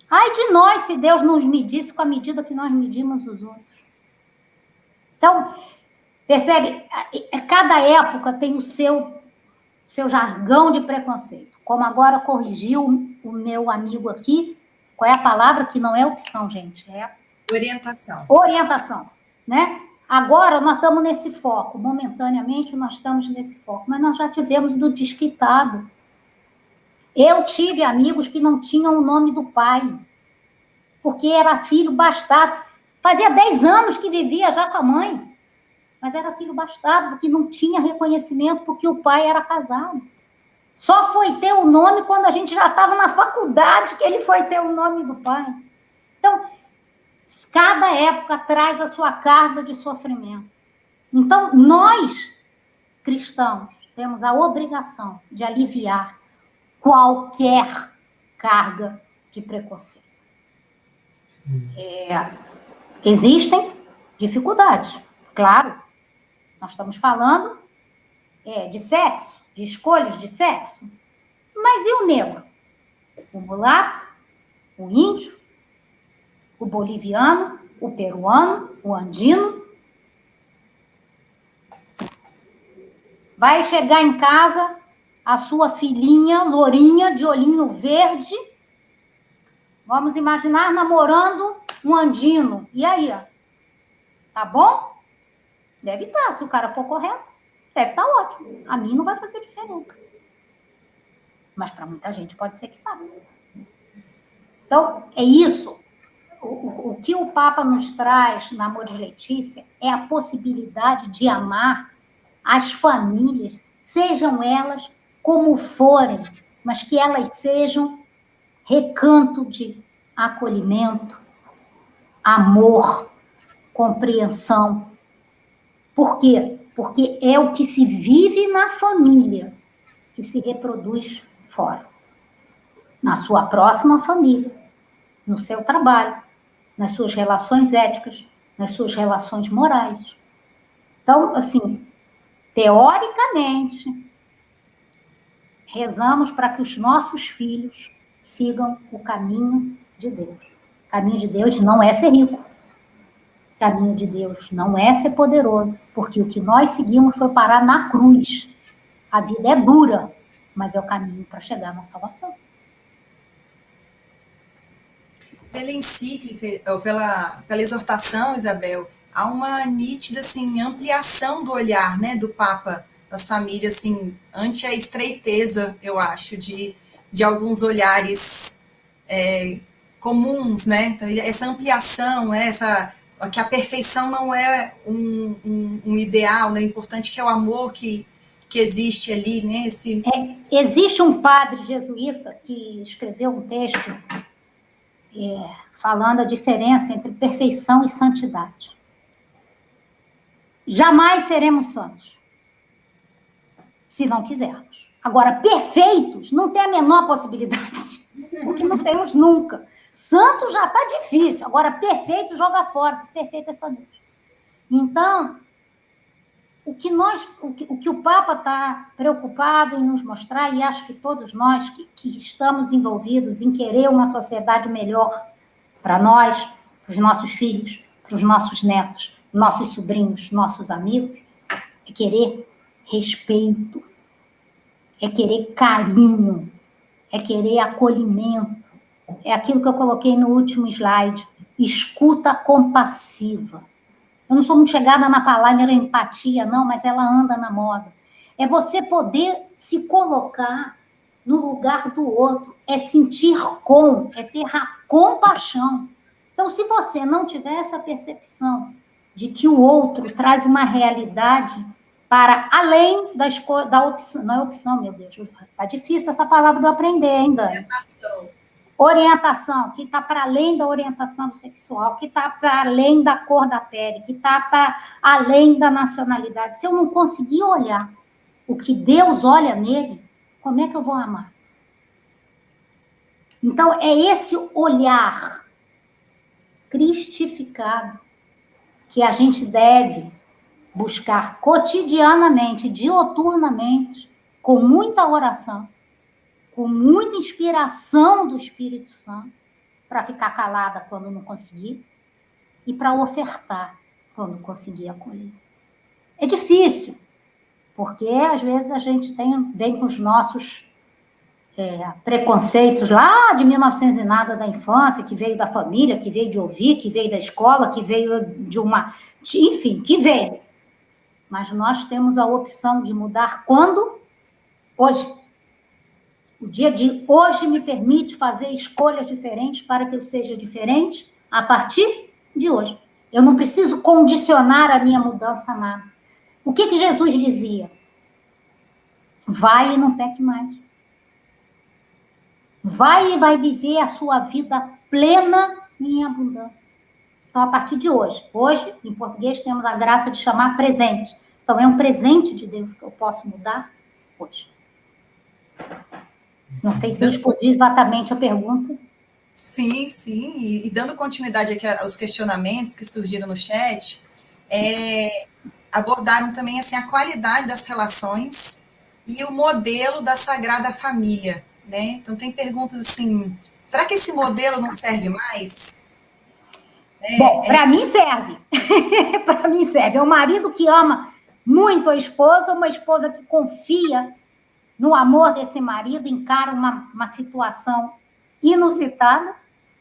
Speaker 4: Ai de nós, se Deus nos medisse com a medida que nós medimos os outros. Então, percebe? Cada época tem o seu jargão de preconceito. Como agora corrigiu o meu amigo aqui, qual é a palavra que não é opção, gente? É
Speaker 2: Orientação.
Speaker 4: orientação, né? Agora nós estamos nesse foco, momentaneamente nós estamos nesse foco, mas nós já tivemos do desquitado. Eu tive amigos que não tinham o nome do pai, porque era filho bastardo. Fazia 10 anos que vivia já com a mãe, mas era filho bastardo, porque não tinha reconhecimento, porque o pai era casado. Só foi ter o nome quando a gente já estava na faculdade que ele foi ter o nome do pai. Então, cada época traz a sua carga de sofrimento. Então, nós, cristãos, temos a obrigação de aliviar qualquer carga de preconceito. Existem dificuldades, claro. Nós estamos falando de sexo, de escolhas de sexo. Mas e o negro? O mulato? O índio? O boliviano? O peruano? O andino? Vai chegar em casa a sua filhinha, lourinha, de olhinho verde. Vamos imaginar namorando um andino. E aí? Tá bom? Deve estar. Se o cara for correto, deve estar ótimo. A mim não vai fazer diferença. Mas para muita gente pode ser que faça. Então, é isso. O que o Papa nos traz na Amoris Laetitia é a possibilidade de amar as famílias, sejam elas como forem, mas que elas sejam recanto de acolhimento, amor, compreensão. Por quê? Porque é o que se vive na família que se reproduz fora. Na sua próxima família, no seu trabalho, nas suas relações éticas, nas suas relações morais. Então, assim, teoricamente, rezamos para que os nossos filhos sigam o caminho de Deus. O caminho de Deus não é ser rico. O caminho de Deus não é ser poderoso, porque o que nós seguimos foi parar na cruz. A vida é dura, mas é o caminho para chegar na salvação.
Speaker 2: Pela encíclica, ou pela exortação, Isabel, há uma nítida assim, ampliação do olhar, né, do Papa das famílias, assim, ante a estreiteza, eu acho, de alguns olhares comuns, né? Então, essa ampliação, que a perfeição não é um ideal, né? O importante que é o amor que existe ali, né?
Speaker 4: Existe um padre jesuíta que escreveu um texto falando a diferença entre perfeição e santidade. Jamais seremos santos, se não quisermos. Agora, perfeitos não tem a menor possibilidade, porque não temos nunca. Santo já está difícil, agora perfeito joga fora, porque perfeito é só Deus. Então, o que o Papa está preocupado em nos mostrar, e acho que todos nós que estamos envolvidos em querer uma sociedade melhor para nós, para os nossos filhos, para os nossos netos, nossos sobrinhos, nossos amigos, é querer respeito, é querer carinho, é querer acolhimento. É aquilo que eu coloquei no último slide, escuta compassiva. Eu não sou muito chegada na palavra empatia, não, mas ela anda na moda. É você poder se colocar no lugar do outro, é sentir é ter a compaixão. Então, se você não tiver essa percepção de que o outro traz uma realidade para além da opção, não é opção, meu Deus, tá difícil essa palavra de eu aprender ainda. Orientação, que está para além da orientação sexual, que está para além da cor da pele, que está para além da nacionalidade. Se eu não conseguir olhar o que Deus olha nele, como é que eu vou amar? Então, é esse olhar cristificado que a gente deve buscar cotidianamente, dioturnamente, com muita oração, com muita inspiração do Espírito Santo, para ficar calada quando não conseguir e para ofertar quando conseguir acolher. É difícil, porque às vezes a gente vem com os nossos preconceitos lá de 1900 e nada da infância, que veio da família, que veio de ouvir, que veio da escola, que veio de uma... Enfim, que veio. Mas nós temos a opção de mudar quando? Hoje. O dia de hoje me permite fazer escolhas diferentes para que eu seja diferente a partir de hoje. Eu não preciso condicionar a minha mudança a nada. O que Jesus dizia? Vai e não peque mais. Vai e vai viver a sua vida plena e em abundância. Então, a partir de hoje, em português, temos a graça de chamar presente. Então, é um presente de Deus que eu posso mudar hoje. Não sei se respondi exatamente a pergunta.
Speaker 2: Sim, sim. E dando continuidade aqui aos questionamentos que surgiram no chat, abordaram também assim, a qualidade das relações e o modelo da Sagrada Família, né? Então, tem perguntas assim, será que esse modelo não serve mais?
Speaker 4: Bom, para mim serve. Para mim serve. É um marido que ama muito a esposa, uma esposa que confia no amor desse marido, encara uma situação inusitada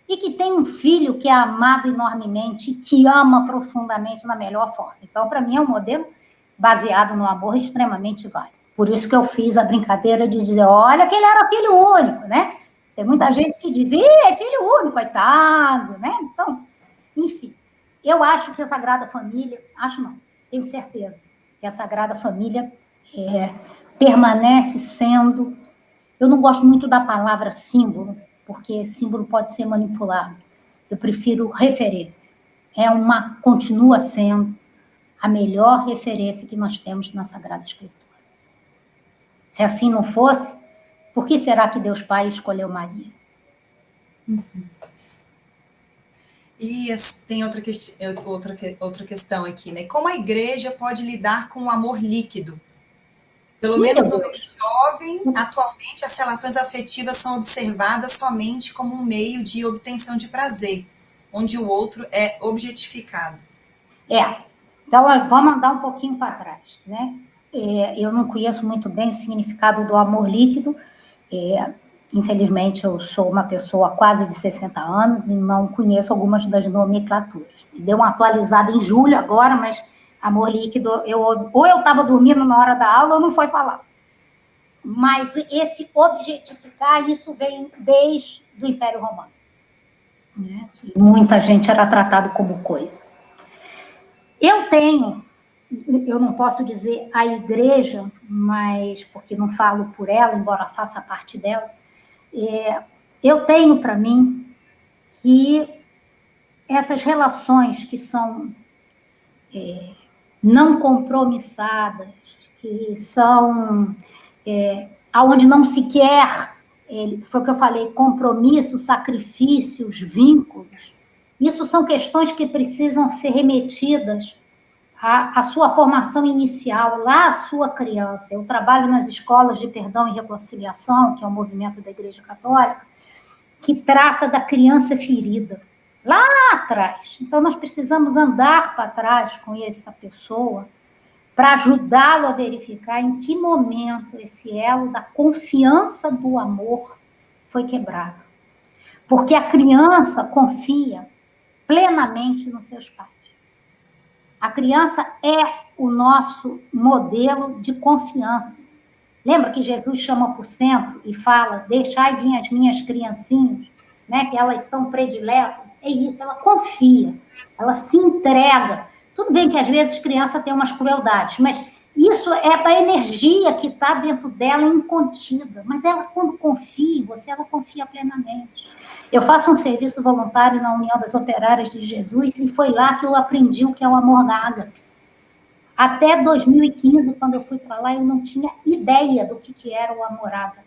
Speaker 4: e que tem um filho que é amado enormemente, que ama profundamente na melhor forma. Então, para mim, é um modelo baseado no amor extremamente válido. Por isso que eu fiz a brincadeira de dizer, olha que ele era filho único, né? Tem muita gente que diz, é filho único, coitado, né? Então, enfim, eu acho que a Sagrada Família, acho não, tenho certeza, que a Sagrada Família permanece sendo... Eu não gosto muito da palavra símbolo, porque símbolo pode ser manipulado. Eu prefiro referência. Continua sendo a melhor referência que nós temos na Sagrada Escritura. Se assim não fosse, por que será que Deus Pai escolheu Maria?
Speaker 2: E tem outra questão aqui, né? Como a igreja pode lidar com o amor líquido? Pelo menos no meio jovem, atualmente, as relações afetivas são observadas somente como um meio de obtenção de prazer, onde o outro é objetificado.
Speaker 4: Então, vamos andar um pouquinho para trás, né? Eu não conheço muito bem o significado do amor líquido. Infelizmente, eu sou uma pessoa quase de 60 anos e não conheço algumas das nomenclaturas. Deu uma atualizada em julho agora, mas amor líquido, ou eu estava dormindo na hora da aula ou não foi falar. Mas esse objetificar, isso vem desde o Império Romano. Né? Muita gente era tratado como coisa. Eu não posso dizer a igreja, mas porque não falo por ela, embora faça parte dela, eu tenho para mim que essas relações que são não compromissadas, que são aonde não se quer, foi o que eu falei, compromisso, sacrifícios, vínculos, isso são questões que precisam ser remetidas à sua formação inicial, lá à sua criança. Eu trabalho nas escolas de perdão e reconciliação, que é um movimento da Igreja Católica, que trata da criança ferida, lá atrás. Então, nós precisamos andar para trás com essa pessoa para ajudá-lo a verificar em que momento esse elo da confiança do amor foi quebrado. Porque a criança confia plenamente nos seus pais. A criança é o nosso modelo de confiança. Lembra que Jesus chama para o centro e fala, deixai vir as minhas criancinhas, né, que elas são prediletas? É isso, ela confia, ela se entrega. Tudo bem que às vezes criança tem umas crueldades, mas isso é da energia que está dentro dela incontida. Mas ela, quando confia em você, ela confia plenamente. Eu faço um serviço voluntário na União das Operárias de Jesus e foi lá que eu aprendi o que é o amor da ágape. Até 2015, quando eu fui para lá, eu não tinha ideia do que era o amor ágape.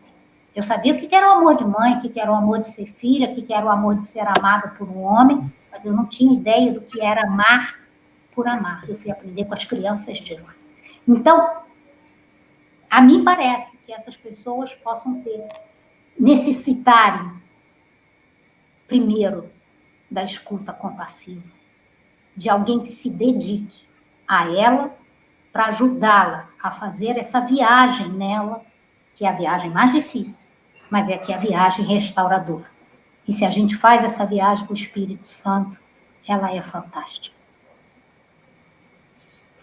Speaker 4: Eu sabia o que era o amor de mãe, o que era o amor de ser filha, o que era o amor de ser amada por um homem, mas eu não tinha ideia do que era amar por amar. Eu fui aprender com as crianças de lá. Então, a mim parece que essas pessoas possam necessitarem, primeiro, da escuta compassiva, de alguém que se dedique a ela para ajudá-la a fazer essa viagem nela, que é a viagem mais difícil, mas é que a viagem restauradora. E se a gente faz essa viagem com o Espírito Santo, ela é fantástica.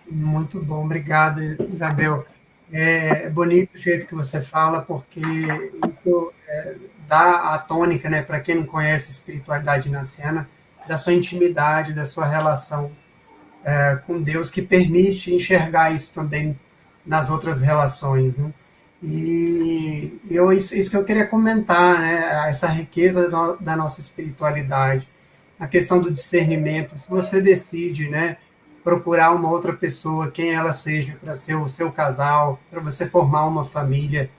Speaker 3: Muito bom, obrigado, Isabel. É bonito o jeito que você fala, porque isso dá a tônica, né, para quem não conhece espiritualidade inaciana, da sua intimidade, da sua relação com Deus, que permite enxergar isso também nas outras relações, né? E isso que eu queria comentar, né, essa riqueza da nossa espiritualidade, a questão do discernimento. Se você decide, né, procurar uma outra pessoa, quem ela seja, para ser o seu casal, para você formar uma família,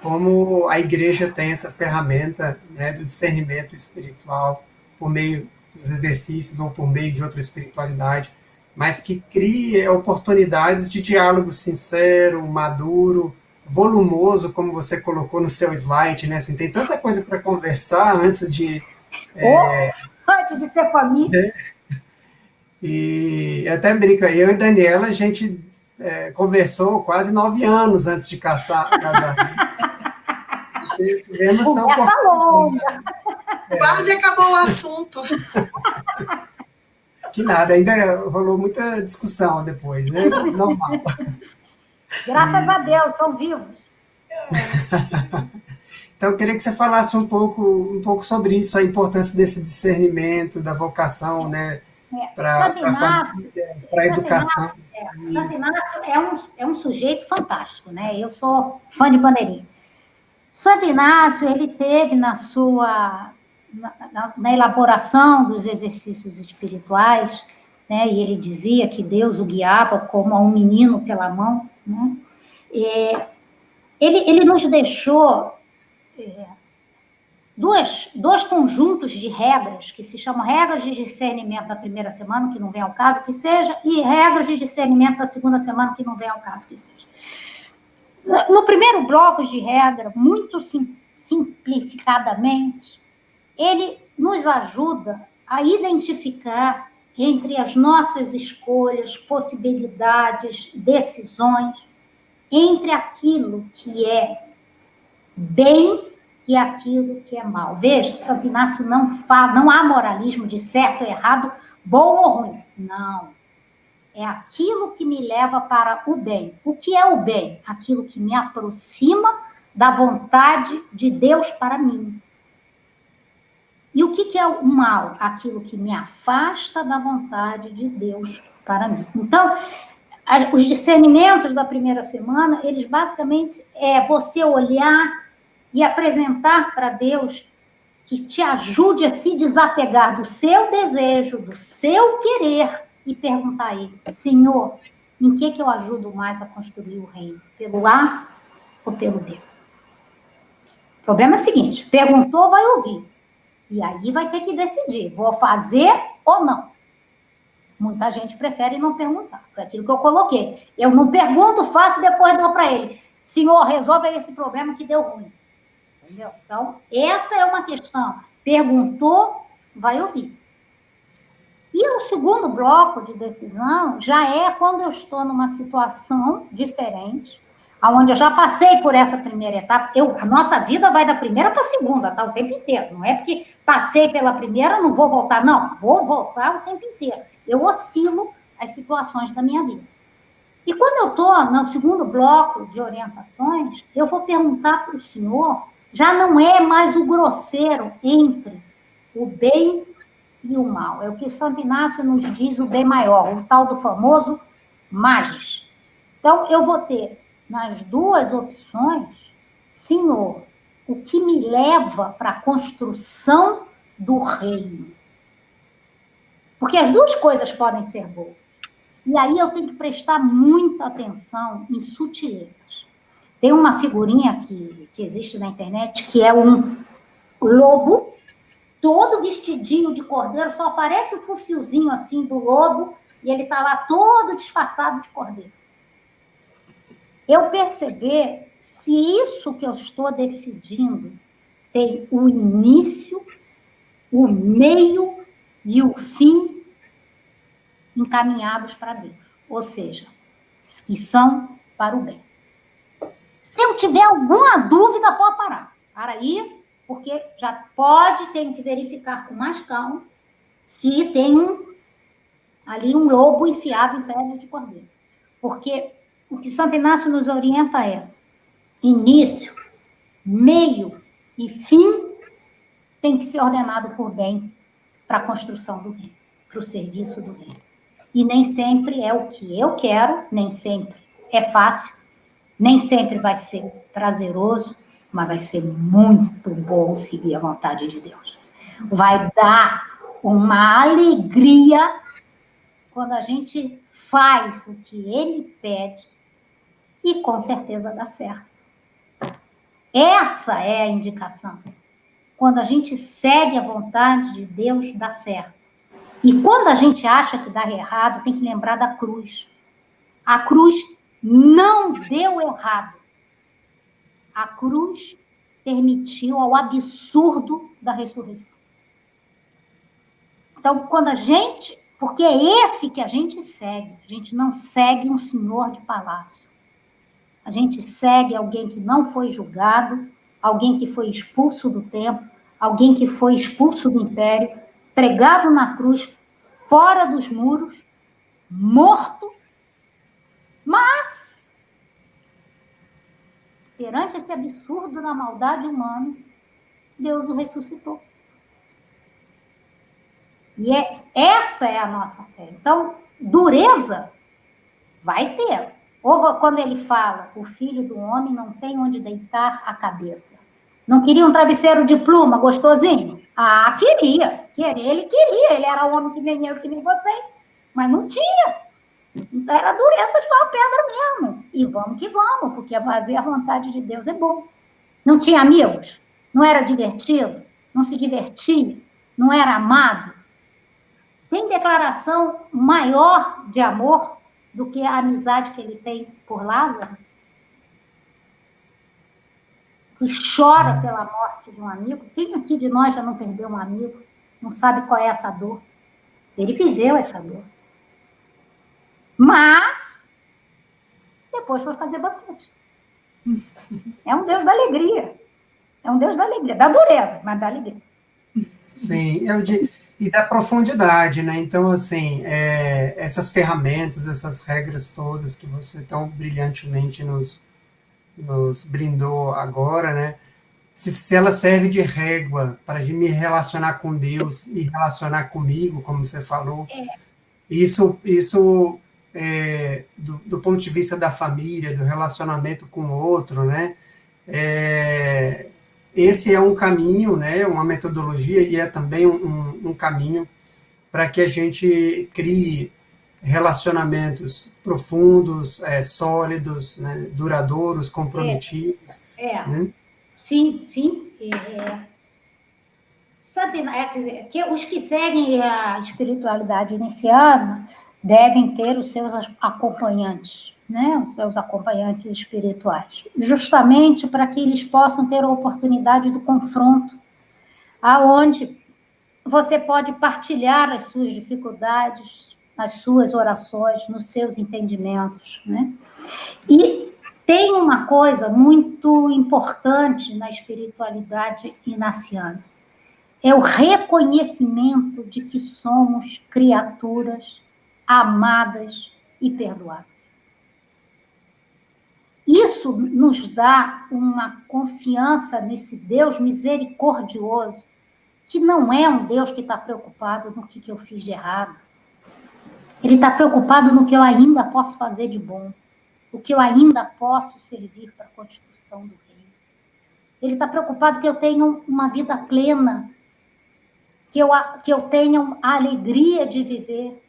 Speaker 3: como a igreja tem essa ferramenta, né, do discernimento espiritual por meio dos exercícios ou por meio de outra espiritualidade, mas que cria oportunidades de diálogo sincero, maduro, volumoso, como você colocou no seu slide, né? Assim, tem tanta coisa para conversar antes de...
Speaker 4: Antes de ser família.
Speaker 3: E até brinca, eu e Daniela, a gente conversou quase 9 anos antes de casar. Tivemos essa oportunidade.
Speaker 2: Quase acabou o assunto.
Speaker 3: Que nada, ainda rolou muita discussão depois, né? Normal.
Speaker 4: Graças a Deus, são vivos.
Speaker 3: Então, eu queria que você falasse um pouco sobre isso, a importância desse discernimento, da vocação, né? Para a família, para a educação.
Speaker 4: Santo Inácio é um sujeito fantástico, né? Eu sou fã de bandeirinha. Santo Inácio, ele teve na elaboração dos exercícios espirituais, né? E ele dizia que Deus o guiava como a um menino pela mão, né? Ele nos deixou dois conjuntos de regras, que se chamam regras de discernimento da primeira semana, que não vem ao caso que seja, e regras de discernimento da segunda semana, que não vem ao caso que seja. No primeiro bloco de regra, muito simplificadamente, ele nos ajuda a identificar entre as nossas escolhas, possibilidades, decisões, entre aquilo que é bem e aquilo que é mal. Veja, Santo Inácio não há moralismo de certo ou errado, bom ou ruim. Não. É aquilo que me leva para o bem. O que é o bem? Aquilo que me aproxima da vontade de Deus para mim. E o que é o mal? Aquilo que me afasta da vontade de Deus para mim. Então, os discernimentos da primeira semana, eles basicamente é você olhar e apresentar para Deus que te ajude a se desapegar do seu desejo, do seu querer, e perguntar a ele, Senhor, em que eu ajudo mais a construir o reino? Pelo A ou pelo B? O problema é o seguinte, perguntou, vai ouvir. E aí vai ter que decidir, vou fazer ou não. Muita gente prefere não perguntar. Foi aquilo que eu coloquei. Eu não pergunto, faço e depois dou para ele. Senhor, resolve esse problema que deu ruim. Entendeu? Então, essa é uma questão. Perguntou, vai ouvir. E o segundo bloco de decisão já é quando eu estou numa situação diferente, onde eu já passei por essa primeira etapa. A nossa vida vai da primeira para a segunda, tá? O tempo inteiro. Não é porque passei pela primeira, não vou voltar. Não, vou voltar o tempo inteiro. Eu oscilo as situações da minha vida. E quando eu estou no segundo bloco de orientações, eu vou perguntar para o senhor, já não é mais o grosseiro entre o bem e o mal. É o que o Santo Inácio nos diz, o bem maior, o tal do famoso magis. Então, eu vou ter nas duas opções, Senhor, o que me leva para a construção do reino. Porque as duas coisas podem ser boas. E aí eu tenho que prestar muita atenção em sutilezas. Tem uma figurinha que existe na internet, que é um lobo, todo vestidinho de cordeiro, só aparece o fuzilzinho assim do lobo, e ele está lá todo disfarçado de cordeiro. Eu perceber se isso que eu estou decidindo tem o início, o meio e o fim encaminhados para Deus. Ou seja, que são para o bem. Se eu tiver alguma dúvida, pode parar. para aí, porque já tem que verificar com mais calma se tem ali um lobo enfiado em pele de cordeiro. Porque o que Santo Inácio nos orienta é início, meio e fim tem que ser ordenado por bem para a construção do reino, para o serviço do reino. E nem sempre é o que eu quero, nem sempre é fácil, nem sempre vai ser prazeroso, mas vai ser muito bom seguir a vontade de Deus. Vai dar uma alegria quando a gente faz o que Ele pede e com certeza dá certo. Essa é a indicação. Quando a gente segue a vontade de Deus, dá certo. E quando a gente acha que dá errado, tem que lembrar da cruz. A cruz não deu errado. A cruz permitiu ao absurdo da ressurreição. Então, quando a gente... Porque é esse que a gente não segue um senhor de palácio. A gente segue alguém que não foi julgado, alguém que foi expulso do templo, alguém que foi expulso do império, pregado na cruz, fora dos muros, morto, mas, perante esse absurdo da maldade humana, Deus o ressuscitou. E essa é a nossa fé. Então, dureza vai ter. Ou quando ele fala, o filho do homem não tem onde deitar a cabeça. Não queria um travesseiro de pluma gostosinho? Ah, queria. Ele queria. Ele era homem que nem eu, que nem você. Mas não tinha. Então, era dureza de uma pedra mesmo. E vamos que vamos, porque fazer a vontade de Deus é bom. Não tinha amigos? Não era divertido? Não se divertia? Não era amado? Tem declaração maior de amor do que a amizade que ele tem por Lázaro? Que chora pela morte de um amigo. Quem aqui de nós já não perdeu um amigo? Não sabe qual é essa dor? Ele viveu essa dor. Mas, depois foi fazer banquete. É um Deus da alegria. É um Deus da alegria. Da dureza, mas da alegria.
Speaker 3: Sim, e da profundidade, né? Então, assim, essas ferramentas, essas regras todas que você tão brilhantemente nos brindou agora, né? Se ela serve de régua para me relacionar com Deus e relacionar comigo, como você falou, isso do ponto de vista da família, do relacionamento com o outro, né? Esse é um caminho, né? Uma metodologia e é também um caminho para que a gente crie relacionamentos profundos, sólidos, né? Duradouros, comprometidos. Né?
Speaker 4: Sim. Quer dizer, que os que seguem a espiritualidade iniciada devem ter os seus acompanhantes, né? Os seus acompanhantes espirituais, justamente para que eles possam ter a oportunidade do confronto, aonde você pode partilhar as suas dificuldades, as suas orações, nos seus entendimentos, né? E tem uma coisa muito importante na espiritualidade inaciana, é o reconhecimento de que somos criaturas amadas e perdoadas. Isso nos dá uma confiança nesse Deus misericordioso, que não é um Deus que está preocupado no que eu fiz de errado. Ele está preocupado no que eu ainda posso fazer de bom, o que eu ainda posso servir para a construção do reino. Ele está preocupado que eu tenha uma vida plena, que eu tenha a alegria de viver.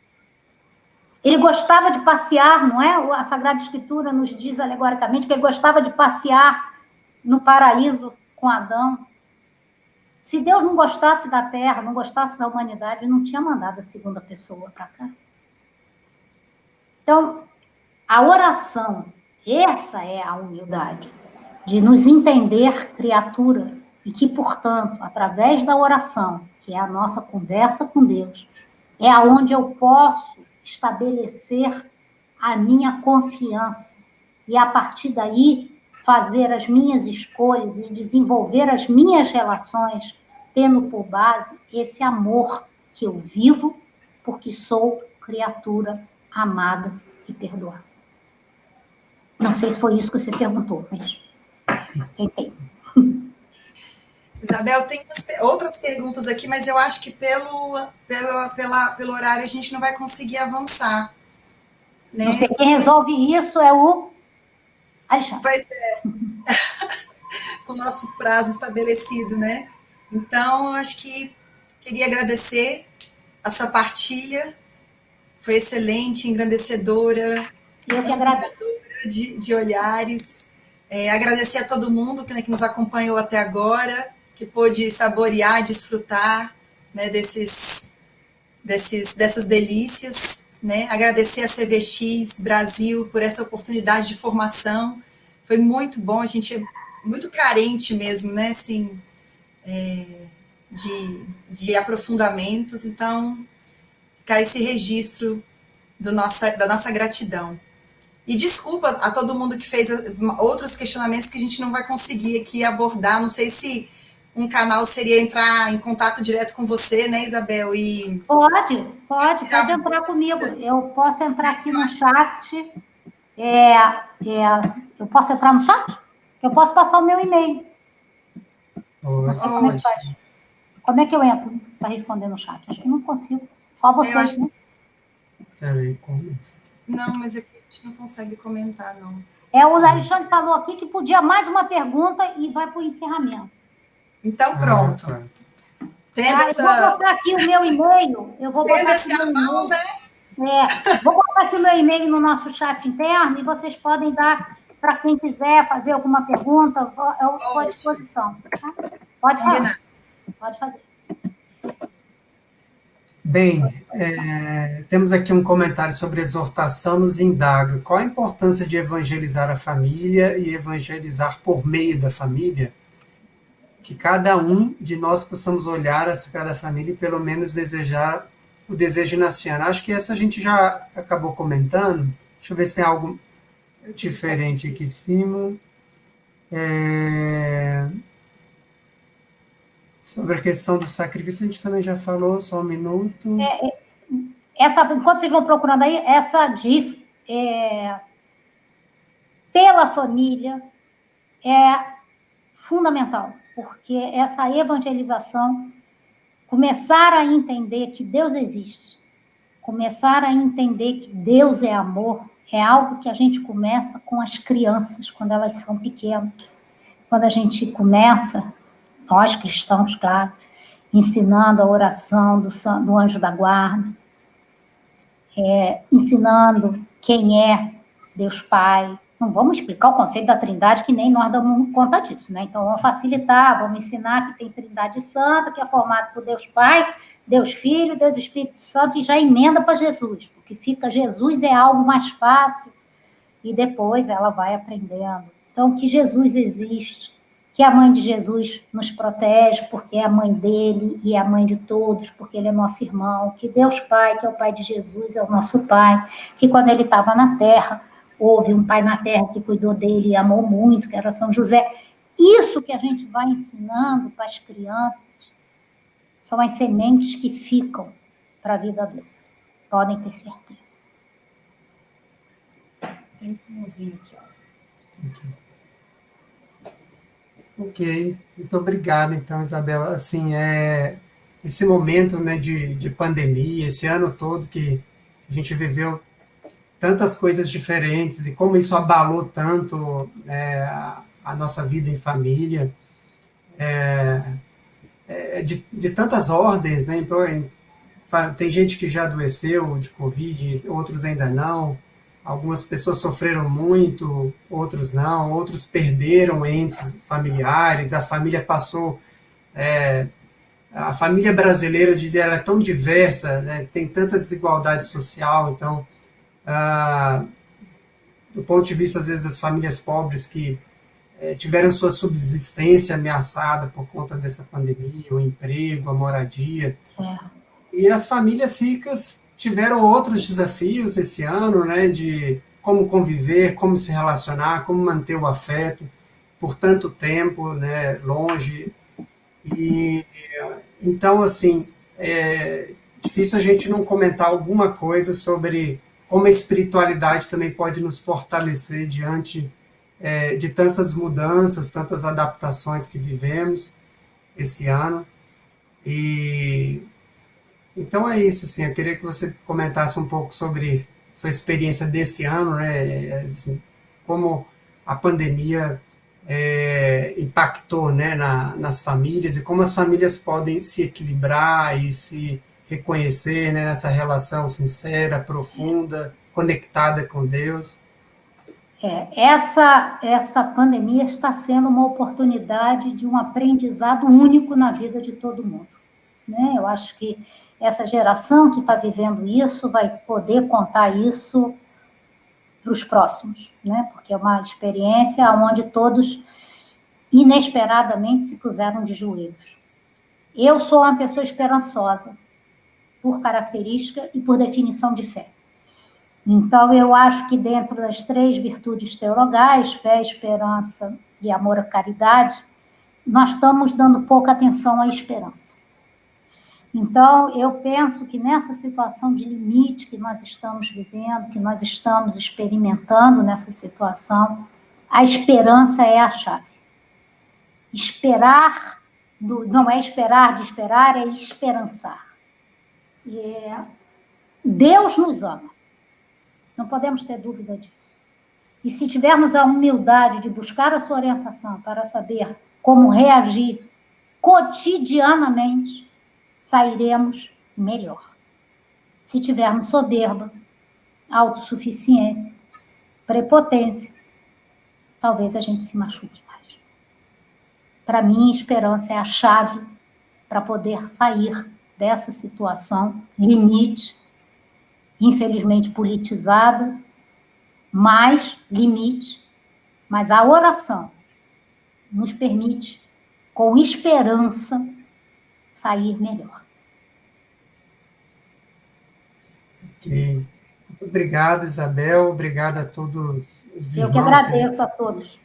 Speaker 4: Ele gostava de passear, não é? A Sagrada Escritura nos diz alegoricamente que ele gostava de passear no paraíso com Adão. Se Deus não gostasse da terra, não gostasse da humanidade, não tinha mandado a segunda pessoa para cá. Então, a oração, essa é a humildade, de nos entender criatura, e que, portanto, através da oração, que é a nossa conversa com Deus, é aonde eu posso estabelecer a minha confiança. E, a partir daí, fazer as minhas escolhas e desenvolver as minhas relações, tendo por base esse amor que eu vivo, porque sou criatura amada e perdoada. Não sei se foi isso que você perguntou, mas tentei.
Speaker 2: Isabel, tem outras perguntas aqui, mas eu acho que pelo horário a gente não vai conseguir avançar. Né?
Speaker 4: Não sei, quem resolve isso é o Alexandre.
Speaker 2: Pois é, com o nosso prazo estabelecido, né? Então, eu acho que queria agradecer a sua partilha, foi excelente, engrandecedora,
Speaker 4: Eu que agradeço.
Speaker 2: de olhares. Agradecer a todo mundo que nos acompanhou até agora, que pôde saborear, desfrutar, né, dessas delícias, né? Agradecer a CVX Brasil por essa oportunidade de formação. Foi muito bom, a gente é muito carente mesmo, né? Assim, de aprofundamentos, então ficar esse registro da nossa gratidão. E desculpa a todo mundo que fez outros questionamentos que a gente não vai conseguir aqui abordar. Não sei se um canal seria entrar em contato direto com você, né, Isabel? E
Speaker 4: pode entrar comigo. Eu posso entrar aqui no chat. Eu posso entrar no chat? Eu posso passar o meu e-mail. Como é que eu entro para responder no chat? Acho que não consigo. Só vocês, né?
Speaker 3: Peraí, comenta.
Speaker 2: Não, mas a gente não consegue comentar, não.
Speaker 4: O Alexandre falou aqui que podia mais uma pergunta e vai para o encerramento.
Speaker 2: Então, pronto.
Speaker 3: Tá.
Speaker 4: Eu vou botar aqui o meu e-mail. Vou botar aqui o meu e-mail no nosso chat interno e vocês podem dar para quem quiser fazer alguma pergunta. Eu estou à disposição. Tá? Pode falar. Pode fazer.
Speaker 3: Bem, temos aqui um comentário sobre exortação, nos indaga. Qual a importância de evangelizar a família e evangelizar por meio da família? Que cada um de nós possamos olhar essa cada família e pelo menos desejar o desejo inaciano. Acho que essa a gente já acabou comentando. Deixa eu ver se tem algo diferente aqui em cima. Sobre a questão do sacrifício, a gente também já falou, só um minuto.
Speaker 4: Enquanto vocês vão procurando aí, pela família é fundamental, porque essa evangelização, começar a entender que Deus existe, começar a entender que Deus é amor, é algo que a gente começa com as crianças, quando elas são pequenas. Quando a gente começa, nós cristãos, claro, ensinando a oração do anjo da guarda, ensinando quem é Deus Pai. Não vamos explicar o conceito da Trindade, que nem nós damos conta disso, né? Então, vamos facilitar, vamos ensinar que tem Trindade Santa, que é formado por Deus Pai, Deus Filho, Deus Espírito Santo, e já emenda para Jesus, porque fica Jesus é algo mais fácil, e depois ela vai aprendendo. Então, que Jesus existe, que a mãe de Jesus nos protege, porque é a mãe dele e é a mãe de todos, porque ele é nosso irmão, que Deus Pai, que é o Pai de Jesus, é o nosso Pai, que quando ele estava na terra, houve um pai na terra que cuidou dele e amou muito, que era São José. Isso que a gente vai ensinando para as crianças são as sementes que ficam para a vida dele. Podem ter certeza.
Speaker 2: Tem um mãozinho aqui, ó.
Speaker 3: Ok, muito obrigado, então, Isabel. Assim, esse momento, né, de pandemia, esse ano todo que a gente viveu tantas coisas diferentes e como isso abalou tanto a nossa vida em família, de tantas ordens, né? Tem gente que já adoeceu de Covid, outros ainda não. Algumas pessoas sofreram muito, outros não, outros perderam entes familiares, a família passou... a família brasileira, eu dizia, ela é tão diversa, né, tem tanta desigualdade social, então, do ponto de vista, às vezes, das famílias pobres que tiveram sua subsistência ameaçada por conta dessa pandemia, o emprego, a moradia, e as famílias ricas tiveram outros desafios esse ano, né, de como conviver, como se relacionar, como manter o afeto por tanto tempo, né, longe. E então, assim, é difícil a gente não comentar alguma coisa sobre como a espiritualidade também pode nos fortalecer diante de tantas mudanças, tantas adaptações que vivemos esse ano. E então é isso, assim, eu queria que você comentasse um pouco sobre sua experiência desse ano, né, assim, como a pandemia impactou, né, nas famílias e como as famílias podem se equilibrar e se reconhecer, né, nessa relação sincera, profunda, conectada com Deus.
Speaker 4: Essa pandemia está sendo uma oportunidade de um aprendizado único na vida de todo mundo, né? Eu acho que essa geração que está vivendo isso vai poder contar isso para os próximos, né? Porque é uma experiência onde todos inesperadamente se puseram de joelhos. Eu sou uma pessoa esperançosa, por característica e por definição de fé. Então, eu acho que dentro das 3 virtudes teologais, fé, esperança e amor à caridade, nós estamos dando pouca atenção à esperança. Então, eu penso que nessa situação de limite que nós estamos vivendo, que nós estamos experimentando nessa situação, a esperança é a chave. Esperar, não é esperar de esperar, é esperançar. Deus nos ama. Não podemos ter dúvida disso. E se tivermos a humildade de buscar a sua orientação para saber como reagir cotidianamente, sairemos melhor. Se tivermos soberba, autossuficiência, prepotência, talvez a gente se machuque mais. Para mim, esperança é a chave para poder sair dessa situação limite, infelizmente politizada, mais limite, mas a oração nos permite, com esperança, sair melhor.
Speaker 3: Ok. Muito obrigado, Isabel. Obrigado a todos os irmãos.
Speaker 4: Eu que agradeço a todos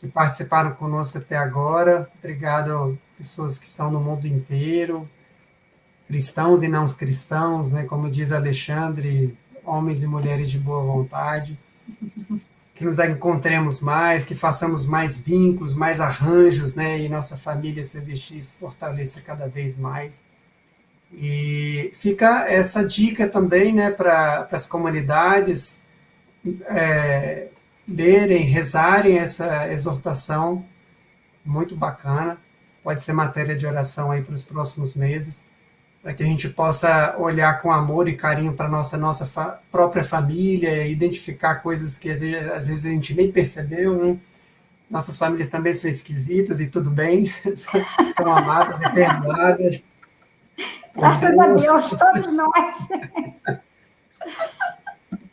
Speaker 3: que participaram conosco até agora. Obrigado a pessoas que estão no mundo inteiro, cristãos e não cristãos, né? Como diz Alexandre, homens e mulheres de boa vontade. Que nos encontremos mais, que façamos mais vínculos, mais arranjos, né? E nossa família CVX se fortaleça cada vez mais. E fica essa dica também, né, para as comunidades lerem, rezarem essa exortação, muito bacana. Pode ser matéria de oração aí para os próximos meses, para que a gente possa olhar com amor e carinho para a nossa própria família, identificar coisas que às vezes a gente nem percebeu, né? Nossas famílias também são esquisitas e tudo bem, são amadas e perdoadas.
Speaker 4: Graças a Deus, todos nós.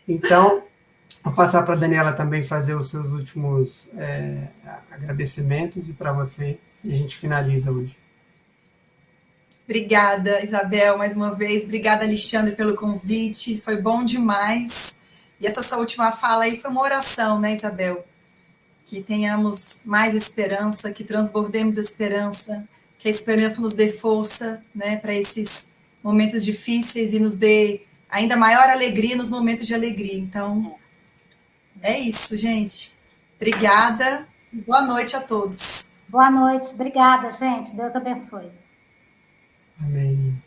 Speaker 3: Então, vou passar para a Daniela também fazer os seus últimos agradecimentos e para você, e a gente finaliza hoje.
Speaker 2: Obrigada, Isabel, mais uma vez. Obrigada, Alexandre, pelo convite. Foi bom demais. E essa sua última fala aí foi uma oração, né, Isabel? Que tenhamos mais esperança, que transbordemos esperança, que a esperança nos dê força, né, para esses momentos difíceis e nos dê ainda maior alegria nos momentos de alegria. Então, é isso, gente. Obrigada. Boa noite a todos.
Speaker 4: Boa noite. Obrigada, gente. Deus abençoe.
Speaker 3: Amém.